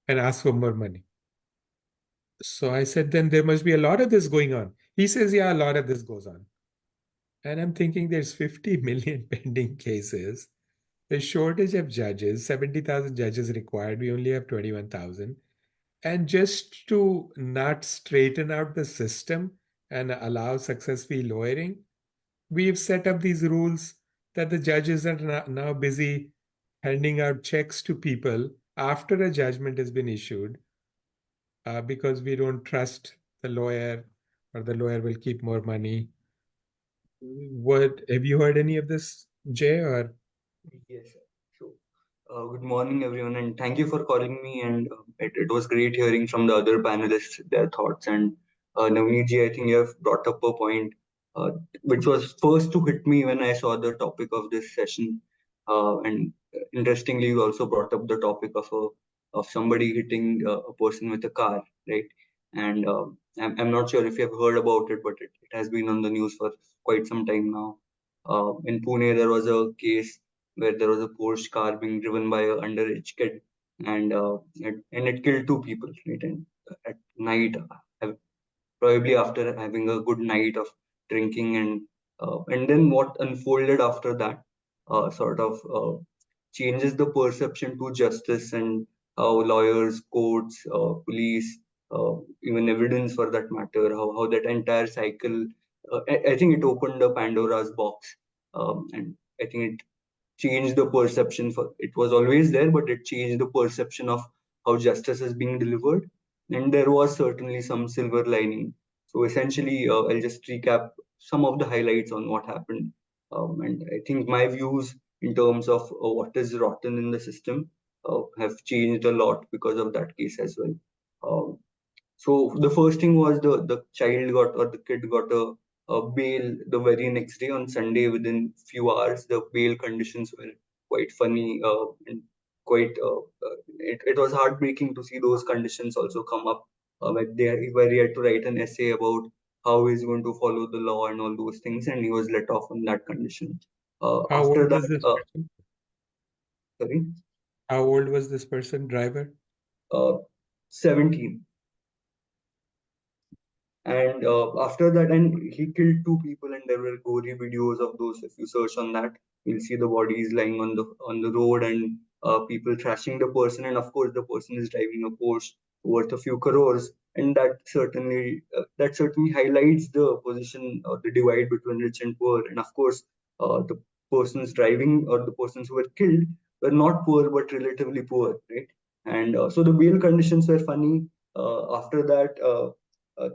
and ask for more money. So I said, then there must be a lot of this going on. He says, yeah, a lot of this goes on. And I'm thinking there's 50 million pending cases. The shortage of judges, 70,000 judges required. We only have 21,000. And just to not straighten out the system and allow success fee lawyering, we've set up these rules that the judges are now busy handing out checks to people after a judgment has been issued because we don't trust the lawyer or the lawyer will keep more money. Have you heard any of this, Jay? Or Yes, sir. So, good morning, everyone, and thank you for calling me. And it was great hearing from the other panelists their thoughts. And Navneet ji, I think you have brought up a point which was first to hit me when I saw the topic of this session. And interestingly, you also brought up the topic of somebody hitting a person with a car, right? And I'm not sure if you have heard about it, but it has been on the news for quite some time now. In Pune, there was a case where there was a Porsche car being driven by an underage kid, and it killed 2 people, right? And at night, probably after having a good night of drinking, and then what unfolded after that sort of changes the perception to justice and how lawyers, courts, police, even evidence for that matter, how that entire cycle, I think it opened a Pandora's box. And I think it changed the perception it was always there, but it changed the perception of how justice is being delivered. And there was certainly some silver lining. So essentially, I'll just recap some of the highlights on what happened. And I think my views in terms of what is rotten in the system have changed a lot because of that case as well. So the first thing was the child got, or the kid got a bail the very next day on Sunday. Within few hours, the bail conditions were quite funny and quite. It was heartbreaking to see those conditions also come up. Where he had to write an essay about how he's going to follow the law and all those things, and he was let off on that condition. How After old that, was this person? sorry, How old was this person, driver? 17. And after that, and he killed 2 people, and there were gory videos of those. If you search on that, you'll see the bodies lying on the road, and people trashing the person. And of course, the person is driving a Porsche worth a few crores, and that certainly highlights the position or the divide between rich and poor. And of course, the persons driving, or the persons who were killed, were not poor but relatively poor, right? And so the bail conditions were funny. After that.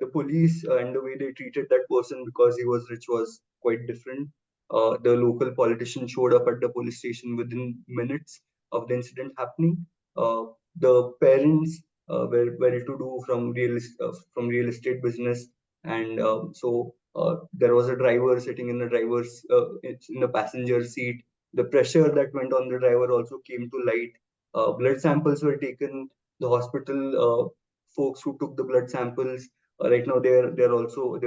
The police and the way they treated that person because he was rich was quite different. The local politician showed up at the police station within minutes of the incident happening. The parents were well-to-do from real estate business, and so there was a driver sitting in in the passenger seat. The pressure that went on the driver also came to light. Blood samples were taken. The hospital folks who took the blood samples right now they were also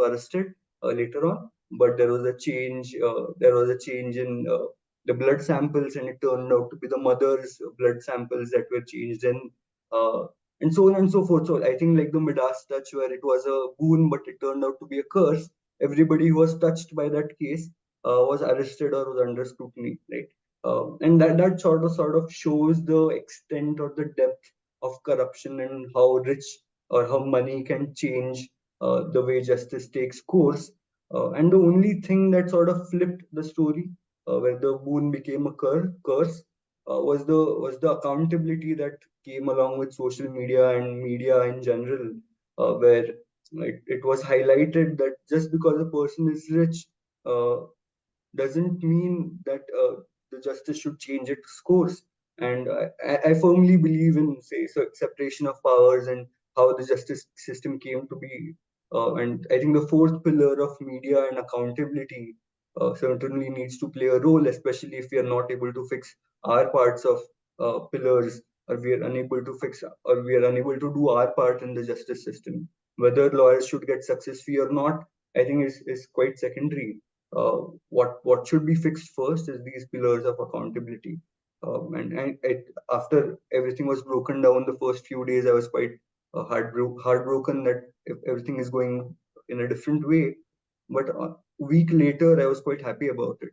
arrested later on, but there was a change. There was a change in the blood samples, and it turned out to be the mother's blood samples that were changed, and so on and so forth. So I think like the Midas touch, where it was a boon, but it turned out to be a curse. Everybody who was touched by that case was arrested or was under scrutiny, right? And that sort of shows the extent or the depth of corruption and how rich or how money can change the way justice takes course. And the only thing that sort of flipped the story, where the boon became a curse, was the accountability that came along with social media and media in general, where it was highlighted that just because a person is rich doesn't mean that the justice should change its course. And I firmly believe in, say, separation of powers and how the justice system came to be. And I think the fourth pillar of media and accountability certainly needs to play a role, especially if we are not able to fix our parts of pillars, or we are unable to fix, or we are unable to do our part in the justice system. Whether lawyers should get success fee or not, I think is quite secondary. What should be fixed first is these pillars of accountability. After everything was broken down the first few days, I was quite heartbroken that if everything is going in a different way. But a week later, I was quite happy about it.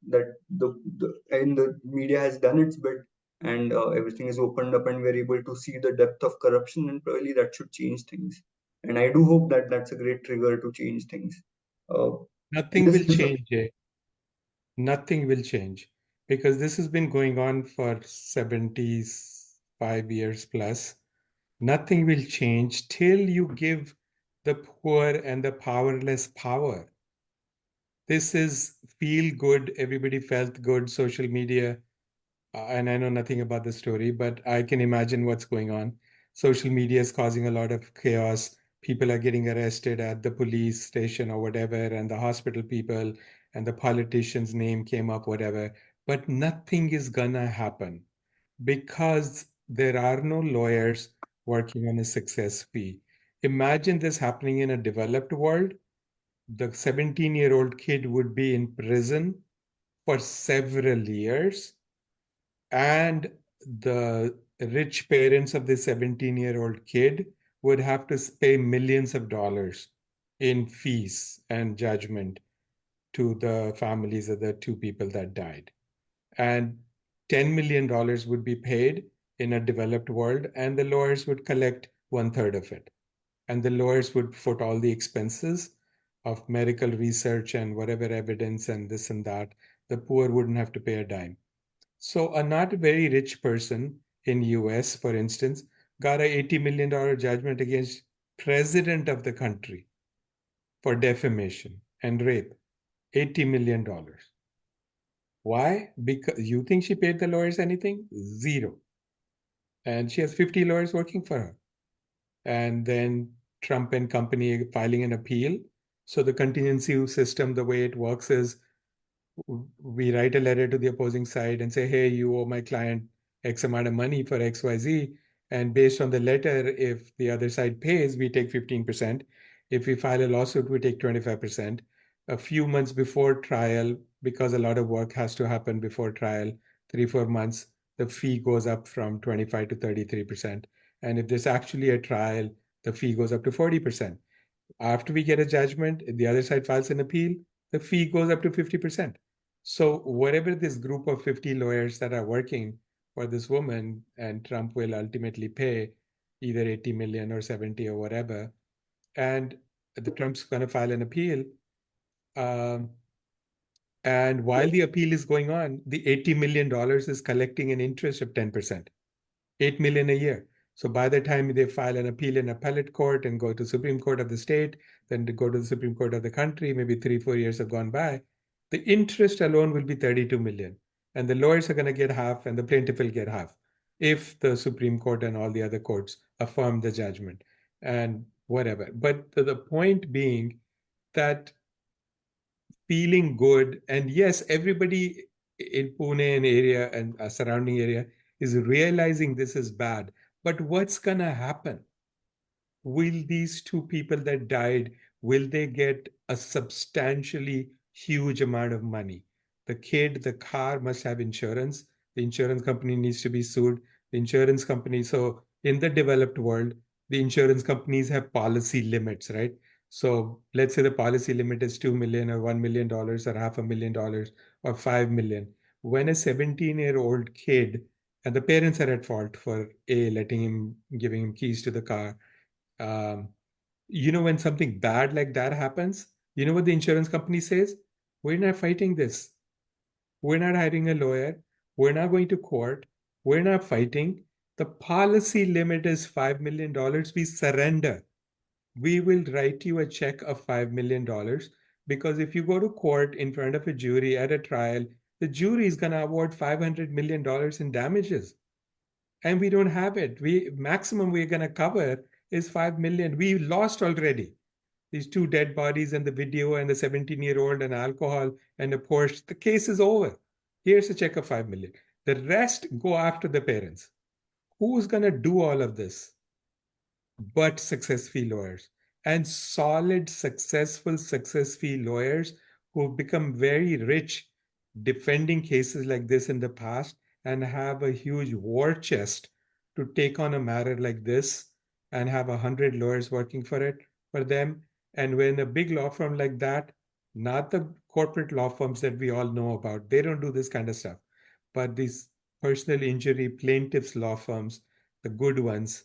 That the media has done its bit, and everything is opened up, and we're able to see the depth of corruption, and probably that should change things. And I do hope that that's a great trigger to change things. Nothing will change, Jay. Nothing will change because this has been going on for 75 years plus. Nothing will change till you give the poor and the powerless power. This is feel good, everybody felt good, social media. And I know nothing about the story, but I can imagine what's going on. Social media is causing a lot of chaos. People are getting arrested at the police station or whatever, and the hospital people and the politician's name came up, whatever. But nothing is gonna happen because there are no lawyers working on a success fee. Imagine this happening in a developed world. The 17-year-old kid would be in prison for several years, and the rich parents of the 17-year-old kid would have to pay millions of dollars in fees and judgment to the families of the 2 people that died. And $10 million would be paid in a developed world, and the lawyers would collect 1/3 of it. And the lawyers would foot all the expenses of medical research and whatever evidence and this and that. The poor wouldn't have to pay a dime. So a not very rich person in US, for instance, got a $80 million judgment against president of the country for defamation and rape. $80 million. Why? Because you think she paid the lawyers anything? Zero. And she has 50 lawyers working for her. And then Trump and company filing an appeal. So the contingency system, the way it works is we write a letter to the opposing side and say, hey, you owe my client X amount of money for XYZ. And based on the letter, if the other side pays, we take 15%. If we file a lawsuit, we take 25%. A few months before trial, because a lot of work has to happen before trial, 3-4 months, the fee goes up from 25 to 33%. And if there's actually a trial, the fee goes up to 40%. After we get a judgment, if the other side files an appeal, the fee goes up to 50%. So whatever this group of 50 lawyers that are working for this woman, and Trump will ultimately pay either 80 million or 70 or whatever, and the Trump's going to file an appeal. And while the appeal is going on, the $80 million is collecting an interest of 10%, $8 million a year. So by the time they file an appeal in appellate court and go to Supreme Court of the state, then to go to the Supreme Court of the country, maybe 3-4 years have gone by, the interest alone will be 32 million. And the lawyers are going to get half and the plaintiff will get half if the Supreme Court and all the other courts affirm the judgment and whatever. But the point being that feeling good, and yes, everybody in Pune and area and surrounding area is realizing this is bad. But what's gonna happen? Will these two people that died, will they get a substantially huge amount of money? The kid, the car must have insurance. The insurance company needs to be sued. The insurance company, so in the developed world, the insurance companies have policy limits, right? So let's say the policy limit is $2 million or $1 million or $500,000 or 5 million. When a 17-year-old kid, and the parents are at fault for giving him keys to the car. When something bad like that happens, you know what the insurance company says? We're not fighting this. We're not hiring a lawyer. We're not going to court. We're not fighting. The policy limit is $5 million. We surrender. We will write you a check of $5 million because if you go to court in front of a jury at a trial, the jury is going to award $500 million in damages. And we don't have it. Maximum we're going to cover is 5 million. We lost already. These 2 dead bodies and the video and the 17-year-old and alcohol and a Porsche. The case is over. Here's a check of 5 million. The rest go after the parents. Who's going to do all of this? But success fee lawyers and solid, successful success fee lawyers who've become very rich defending cases like this in the past and have a huge war chest to take on a matter like this and have 100 lawyers working for them. And when a big law firm like that, not the corporate law firms that we all know about, they don't do this kind of stuff, but these personal injury plaintiffs law firms, the good ones,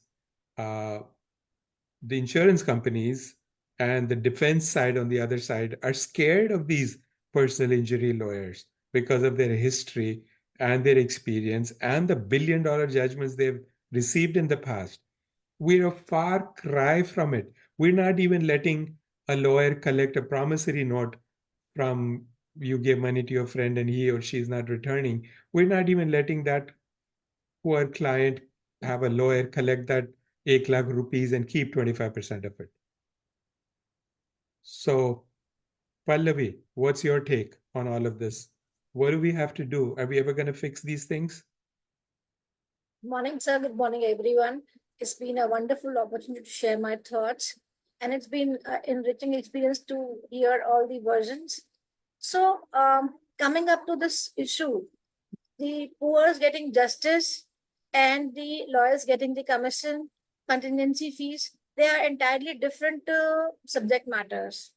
the insurance companies and the defense side on the other side are scared of these personal injury lawyers because of their history and their experience and the billion-dollar judgments they've received in the past. We're a far cry from it. We're not even letting a lawyer collect a promissory note from you gave money to your friend and he or she is not returning. We're not even letting that poor client have a lawyer collect that 8 lakh rupees and keep 25% of it. So, Pallavi, what's your take on all of this? What do we have to do? Are we ever going to fix these things? Good morning, sir. Good morning, everyone. It's been a wonderful opportunity to share my thoughts, and it's been an enriching experience to hear all the versions. So, coming up to this issue, the poor getting justice and the lawyers getting the commission, contingency fees, they are entirely different subject matters.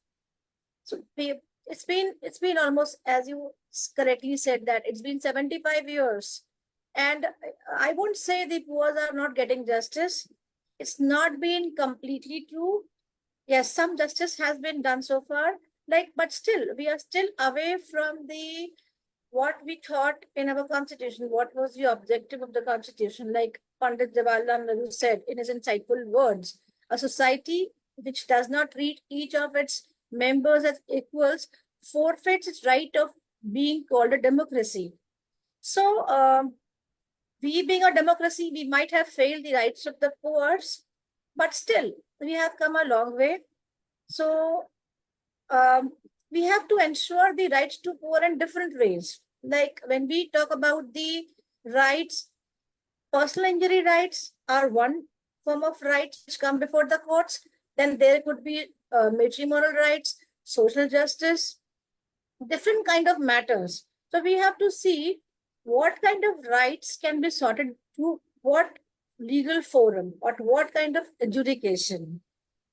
So it's been almost, as you correctly said, that it's been 75 years. And I won't say the poor are not getting justice. it's not been completely true. Yes, some justice has been done so far, but still, we are still away from what we thought in our constitution. What was the objective of the constitution? Like Pandit Jawaharlal Nehru said in his insightful words, a society which does not treat each of its members as equals forfeits its right of being called a democracy. So, we being a democracy, we might have failed the rights of the poor, but still, we have come a long way. So, we have to ensure the rights to poor in different ways. Like when we talk about the rights, personal injury rights are one form of rights which come before the courts. Then there could be matrimonial rights, social justice, different kind of matters. So we have to see what kind of rights can be sorted through what legal forum or what kind of adjudication.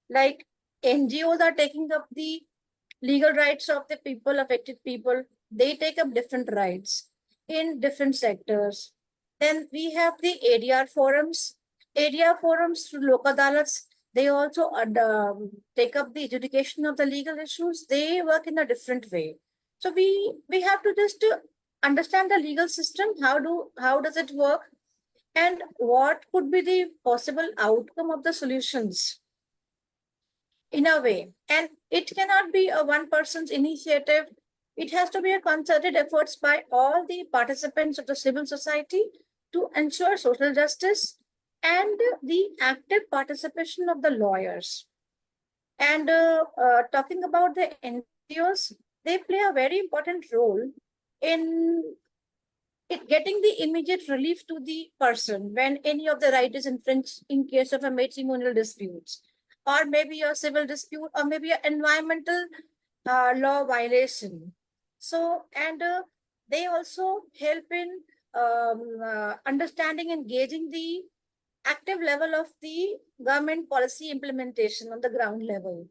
Like NGOs are taking up the legal rights of the people, affected people. They take up different rights in different sectors. Then we have the ADR forums. ADR forums through Lok Adalats, they also take up the adjudication of the legal issues. They work in a different way. So we have to just understand the legal system. How does it work? And what could be the possible outcome of the solutions in a way. And it cannot be a one person's initiative. It has to be a concerted efforts by all the participants of the civil society to ensure social justice and the active participation of the lawyers. And talking about the NGOs, they play a very important role in getting the immediate relief to the person when any of the right is infringed in case of a matrimonial dispute, or maybe a civil dispute, or maybe an environmental law violation. So, and they also help in understanding and gauging the active level of the government policy implementation on the ground level.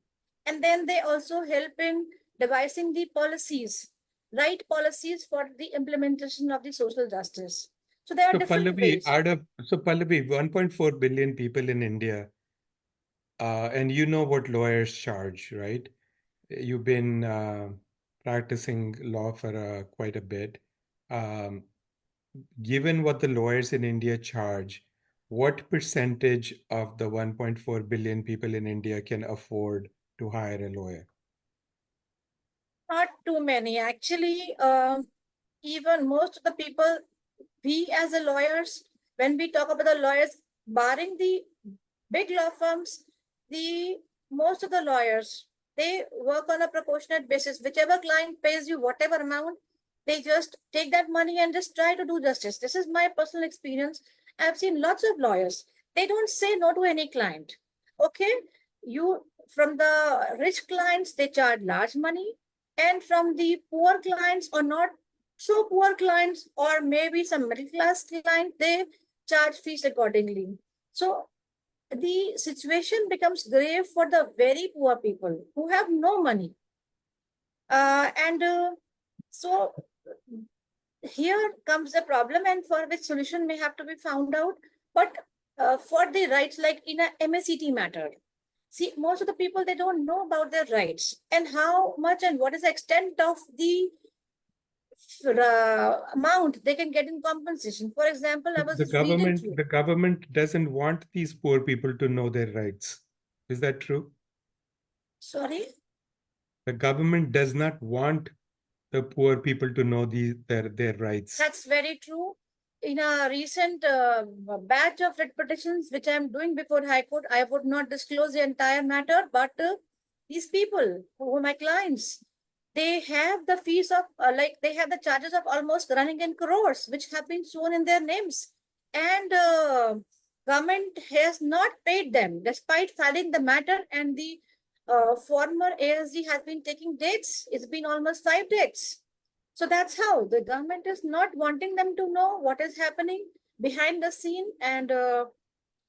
And then they also help in devising the policies, right policies for the implementation of the social justice. So there are So different Pallavi, ways. Pallavi, 1.4 billion people in India, and you know what lawyers charge, right? You've been practicing law for quite a bit. Given what the lawyers in India charge, what percentage of the 1.4 billion people in India can afford to hire a lawyer? Not too many. Actually, even most of the people, we as a lawyers, when we talk about the lawyers, barring the big law firms, most of the lawyers, they work on a proportionate basis. Whichever client pays you whatever amount, they just take that money and just try to do justice. This is my personal experience. I've seen lots of lawyers. They don't say no to any client. Okay, from the rich clients, they charge large money, and from the poor clients or not so poor clients, or maybe some middle class client, they charge fees accordingly. So the situation becomes grave for the very poor people who have no money. So here comes the problem, and for which solution may have to be found out. But for the rights, like in a MACT matter, see, most of the people, they don't know about their rights and how much and what is the extent of the amount they can get in compensation. For example, I was just reading through. The government doesn't want these poor people to know their rights. Is that true? Sorry? The government does not want the poor people to know their rights. That's very true. In a recent batch of writ petitions, which I'm doing before High Court, I would not disclose the entire matter, but these people who are my clients, they have the fees of, they have the charges of almost running in crores, which have been shown in their names. And government has not paid them, despite filing the matter, and the former ASG has been taking dates. It's been almost 5 dates. So that's how the government is not wanting them to know what is happening behind the scene. And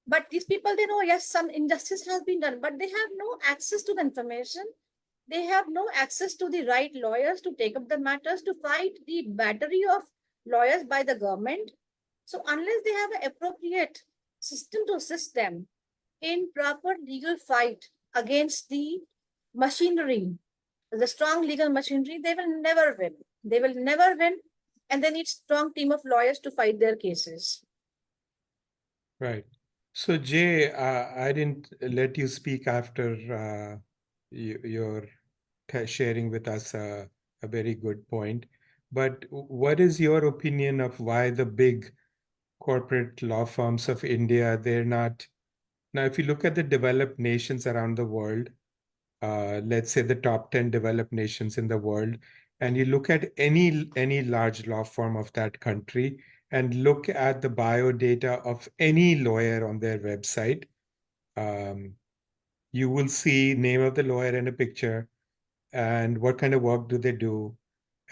but these people, they know, yes, some injustice has been done, but they have no access to the information. They have no access to the right lawyers to take up the matters, to fight the battery of lawyers by the government. So unless they have an appropriate system to assist them, in proper legal fight against the machinery, the strong legal machinery, they will never win. They will never win, and they need strong team of lawyers to fight their cases. Right. So Jay, I didn't let you speak after your sharing with us a very good point. But what is your opinion of why the big corporate law firms of India, they're not now, if you look at the developed nations around the world, let's say the top 10 developed nations in the world, and you look at any large law firm of that country and look at the bio data of any lawyer on their website, you will see name of the lawyer and a picture and what kind of work do they do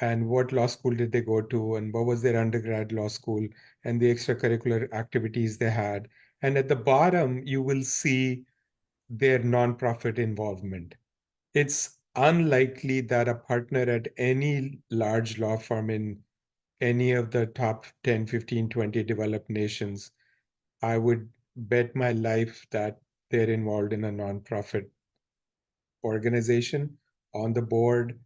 and what law school did they go to and what was their undergrad law school and the extracurricular activities they had. And at the bottom, you will see their nonprofit involvement. It's unlikely that a partner at any large law firm in any of the top 10, 15, 20 developed nations, I would bet my life that they're involved in a nonprofit organization on the board,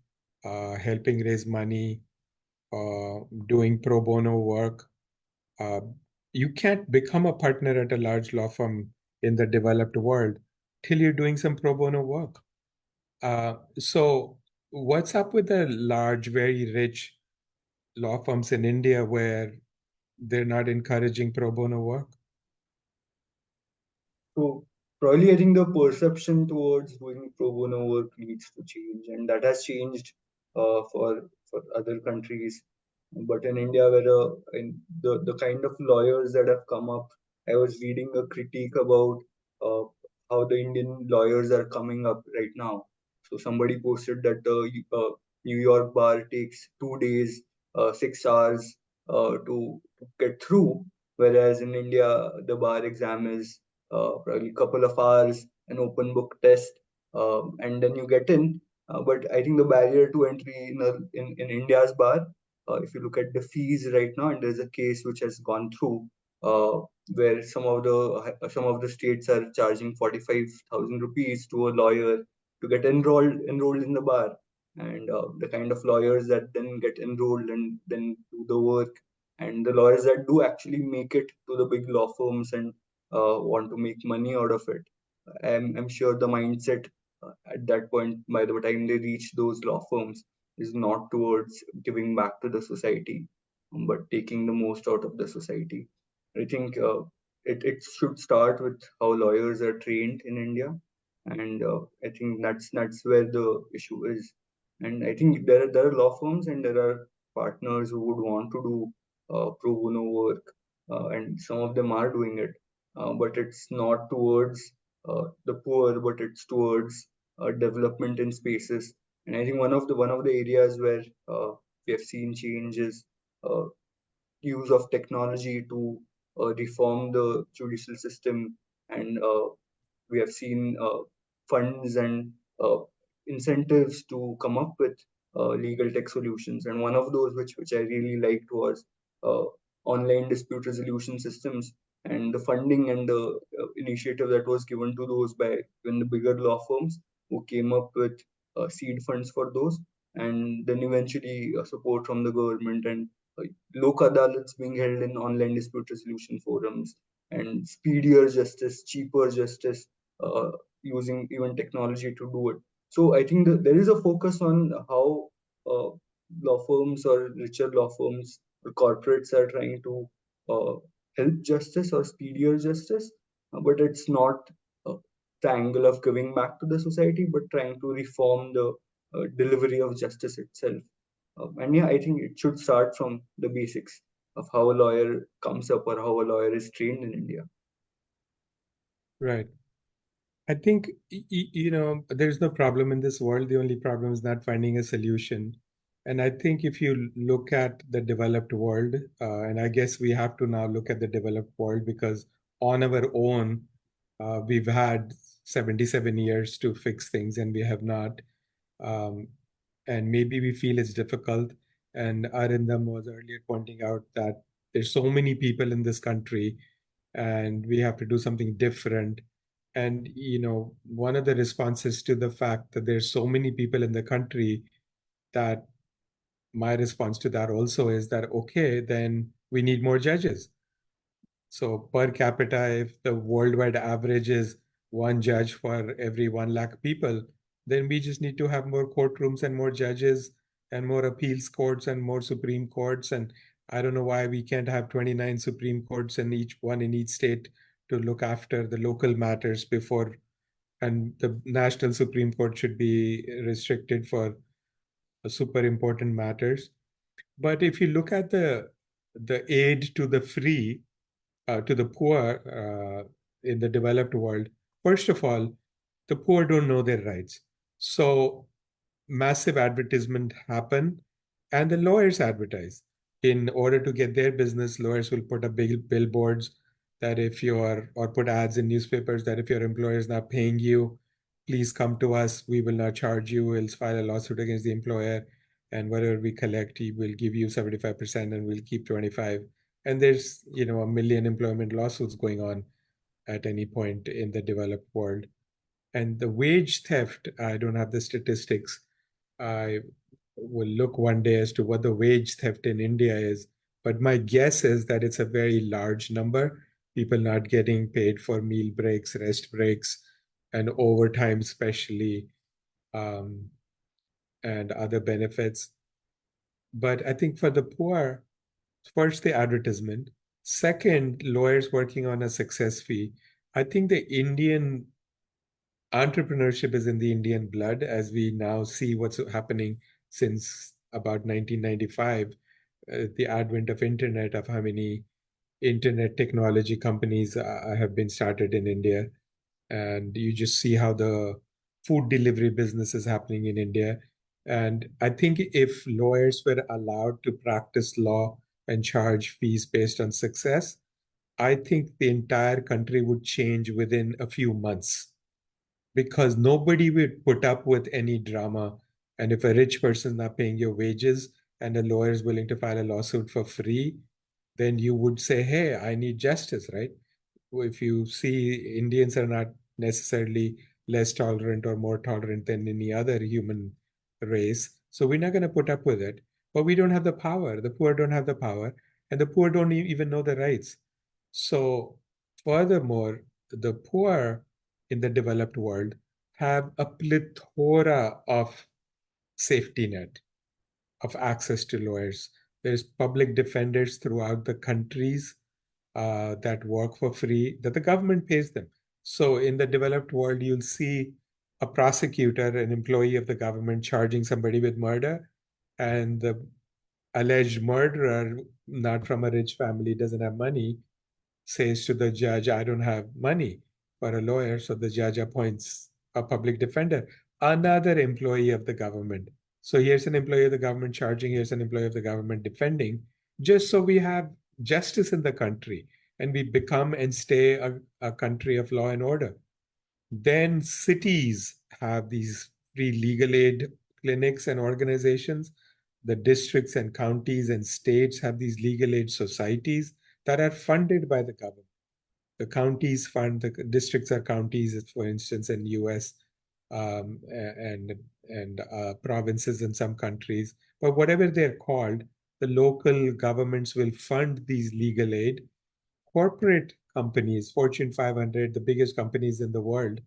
helping raise money, doing pro bono work. You can't become a partner at a large law firm in the developed world till you're doing some pro bono work. So what's up with the large, very rich law firms in India where they're not encouraging pro bono work? So probably I think the perception towards doing pro bono work needs to change, and that has changed for other countries. But in India, where in the kind of lawyers that have come up, I was reading a critique about uh, how the Indian lawyers are coming up right now. So somebody posted that the New York bar takes 2 days, 6 hours to get through, whereas in India the bar exam is probably a couple of hours, an open book test, and then you get in. But I think the barrier to entry in India's bar, if you look at the fees right now, and there's a case which has gone through where some of the states are charging 45,000 rupees to a lawyer to get enrolled in the bar, and the kind of lawyers that then get enrolled and then do the work, and the lawyers that do actually make it to the big law firms and want to make money out of it. I'm sure the mindset at that point, by the time they reach those law firms, is not towards giving back to the society, but taking the most out of the society. I think it should start with how lawyers are trained in India, and I think that's where the issue is. And I think there are law firms and there are partners who would want to do pro bono work, and some of them are doing it, but it's not towards the poor, but it's towards development in spaces. And I think one of the areas where we have seen change is uh, use of technology to reform the judicial system, and we have seen funds and incentives to come up with legal tech solutions. And one of those which I really liked was uh, online dispute resolution systems, and the funding and the initiative that was given to those by even the bigger law firms who came up with seed funds for those, and then eventually support from the government, and lok adalats being held in online dispute resolution forums, and speedier justice, cheaper justice, using even technology to do it. So I think there is a focus on how uh, law firms or richer law firms or corporates are trying to uh, help justice or speedier justice, but it's not the angle of giving back to the society, but trying to reform the delivery of justice itself. And yeah, I think it should start from the basics of how a lawyer comes up or how a lawyer is trained in India. Right. I think, there's no problem in this world. The only problem is not finding a solution. And I think if you look at the developed world, and I guess we have to now look at the developed world because on our own, we've had 77 years to fix things and we have not. And maybe we feel it's difficult. And Arindam was earlier pointing out that there's so many people in this country and we have to do something different. And one of the responses to the fact that there's so many people in the country, that my response to that also is that, okay, then we need more judges. So per capita, if the worldwide average is one judge for every 1 lakh people, then we just need to have more courtrooms and more judges and more appeals courts and more Supreme Courts. And I don't know why we can't have 29 Supreme Courts in each state to look after the local matters before, and the national Supreme Court should be restricted for super important matters. But if you look at the aid to the free, to the poor in the developed world, first of all, the poor don't know their rights. So massive advertisement happen, and the lawyers advertise. In order to get their business, lawyers will put up big billboards that or put ads in newspapers that if your employer is not paying you, please come to us. We will not charge you. We'll file a lawsuit against the employer, and whatever we collect, he will give you 75% and we'll keep 25. And there's, a million employment lawsuits going on at any point in the developed world. And the wage theft, I don't have the statistics. I will look one day as to what the wage theft in India is. But my guess is that it's a very large number. People not getting paid for meal breaks, rest breaks, and overtime, especially, and other benefits. But I think for the poor, first, the advertisement. Second, lawyers working on a success fee. I think the Indian entrepreneurship is in the Indian blood, as we now see what's happening since about 1995, the advent of internet, of how many internet technology companies have been started in India. And you just see how the food delivery business is happening in India. And I think if lawyers were allowed to practice law and charge fees based on success, I think the entire country would change within a few months, because nobody would put up with any drama. And if a rich person is not paying your wages and a lawyer is willing to file a lawsuit for free, then you would say, hey, I need justice, right? If you see, Indians are not necessarily less tolerant or more tolerant than any other human race. So we're not going to put up with it. But we don't have the power. The poor don't have the power. And the poor don't even know the rights. So furthermore, the poor in the developed world have a plethora of safety net, of access to lawyers. There's public defenders throughout the countries that work for free, that the government pays them. So in the developed world, you'll see a prosecutor, an employee of the government, charging somebody with murder, and the alleged murderer, not from a rich family, doesn't have money, says to the judge, I don't have money for a lawyer. So the judge appoints a public defender, another employee of the government. So here's an employee of the government charging, here's an employee of the government defending, just so we have justice in the country and we become and stay a country of law and order. Then cities have these free legal aid clinics and organizations. The districts and counties and states have these legal aid societies that are funded by the government. The counties fund, the districts are counties, for instance, in US, and provinces in some countries. But whatever they're called, the local governments will fund these legal aid. Corporate companies, Fortune 500, the biggest companies in the world,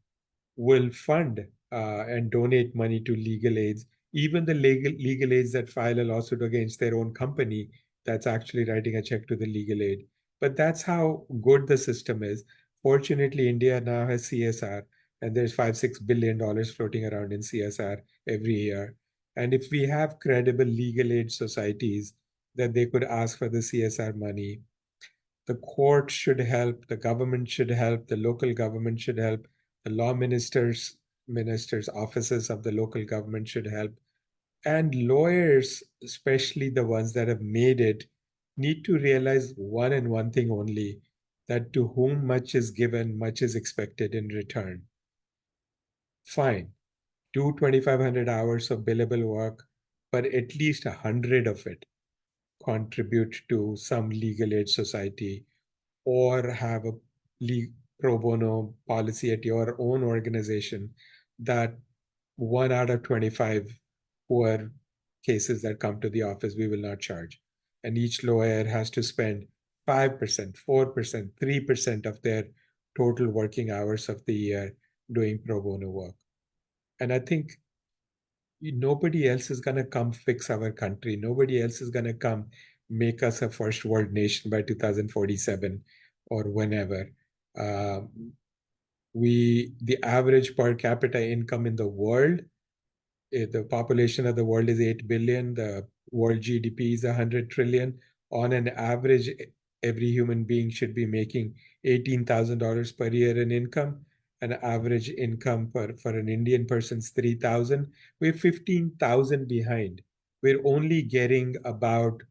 will fund and donate money to legal aids. Even the legal aids that file a lawsuit against their own company, that's actually writing a check to the legal aid. But that's how good the system is. Fortunately, India now has CSR, and there's $5-6 billion floating around in CSR every year. And if we have credible legal aid societies that they could ask for the CSR money, the court should help, the government should help, the local government should help, the law ministers' offices of the local government should help. And lawyers, especially the ones that have made it, need to realize one and one thing only, that to whom much is given, much is expected in return. Fine, do 2,500 hours of billable work, but at least 100 of it contribute to some legal aid society, or have a pro bono policy at your own organization that 1 out of 25 poor cases that come to the office, we will not charge. And each lawyer has to spend 5%, 4%, 3% of their total working hours of the year doing pro bono work. And I think nobody else is going to come fix our country. Nobody else is going to come make us a first world nation by 2047 or whenever. The average per capita income in the world, the population of the world is 8 billion. The world GDP is 100 trillion. On an average, every human being should be making $18,000 per year in income. An average income for an Indian person is 3,000. We're 15,000 behind. We're only getting about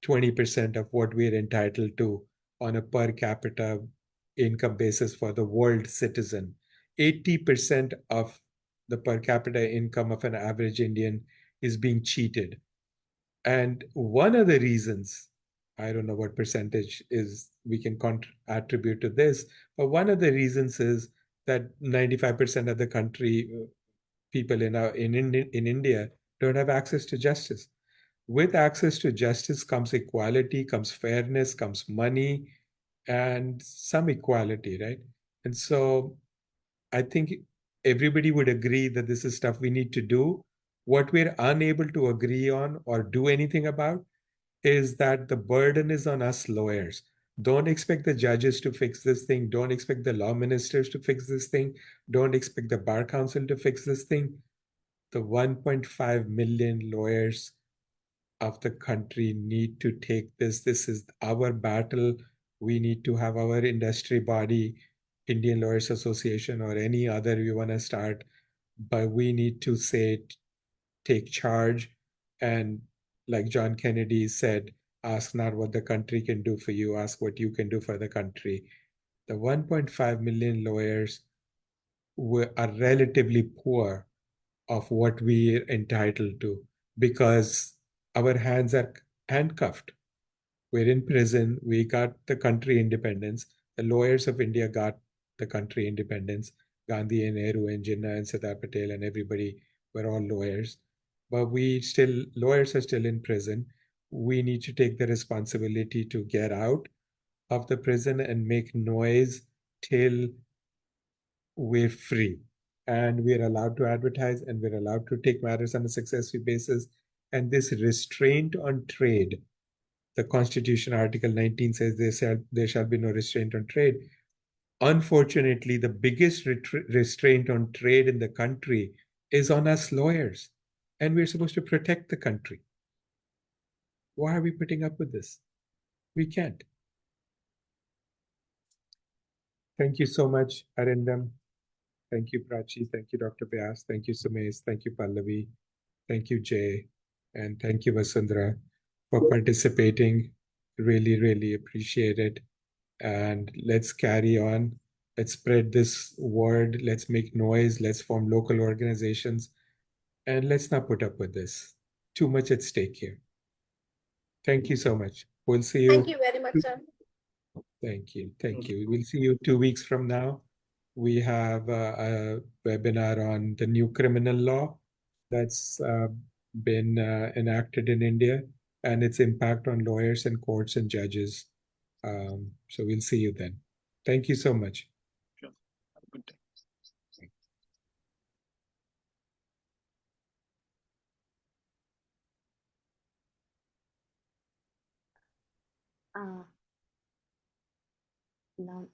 20% of what we're entitled to on a per capita income basis for the world citizen. 80% of the per capita income of an average Indian is being cheated. And one of the reasons, I don't know what percentage is we can attribute to this, but one of the reasons is that 95% of the country people in India don't have access to justice. With access to justice comes equality, comes fairness, comes money, and some equality, right? And so I think everybody would agree that this is stuff we need to do. What we're unable to agree on or do anything about is that the burden is on us lawyers. Don't expect the judges to fix this thing. Don't expect the law ministers to fix this thing. Don't expect the Bar Council to fix this thing. The 1.5 million lawyers of the country need to take this. This is our battle. We need to have our industry body, Indian Lawyers Association, or any other you want to start, but we need to say, take charge. And like John Kennedy said, ask not what the country can do for you, ask what you can do for the country. The 1.5 million lawyers are relatively poor of what we're entitled to because our hands are handcuffed. We're in prison. We got the country independence. The lawyers of India got the country independence. Gandhi and Nehru and Jinnah and Sardar Patel and everybody were all lawyers. But lawyers are still in prison. We need to take the responsibility to get out of the prison and make noise till we're free. And we're allowed to advertise and we're allowed to take matters on a successive basis. And this restraint on trade, the Constitution, Article 19 says there shall be no restraint on trade. Unfortunately, the biggest restraint on trade in the country is on us lawyers. And we're supposed to protect the country. Why are we putting up with this? We can't. Thank you so much, Arindam. Thank you, Prachi. Thank you, Dr. Vyas. Thank you, Sumesh. Thank you, Pallavi. Thank you, Jay. And thank you, Vasundhara, for participating. Really, really appreciate it. And let's carry on. Let's spread this word. Let's make noise. Let's form local organizations. And let's not put up with this. Too much at stake here. Thank you so much. We'll see you. Thank you very much, sir. Thank you. Thank you. We'll see you 2 weeks from now. We have a webinar on the new criminal law that's been enacted in India and its impact on lawyers and courts and judges. So we'll see you then. Thank you so much. Sure. Have a good day. Now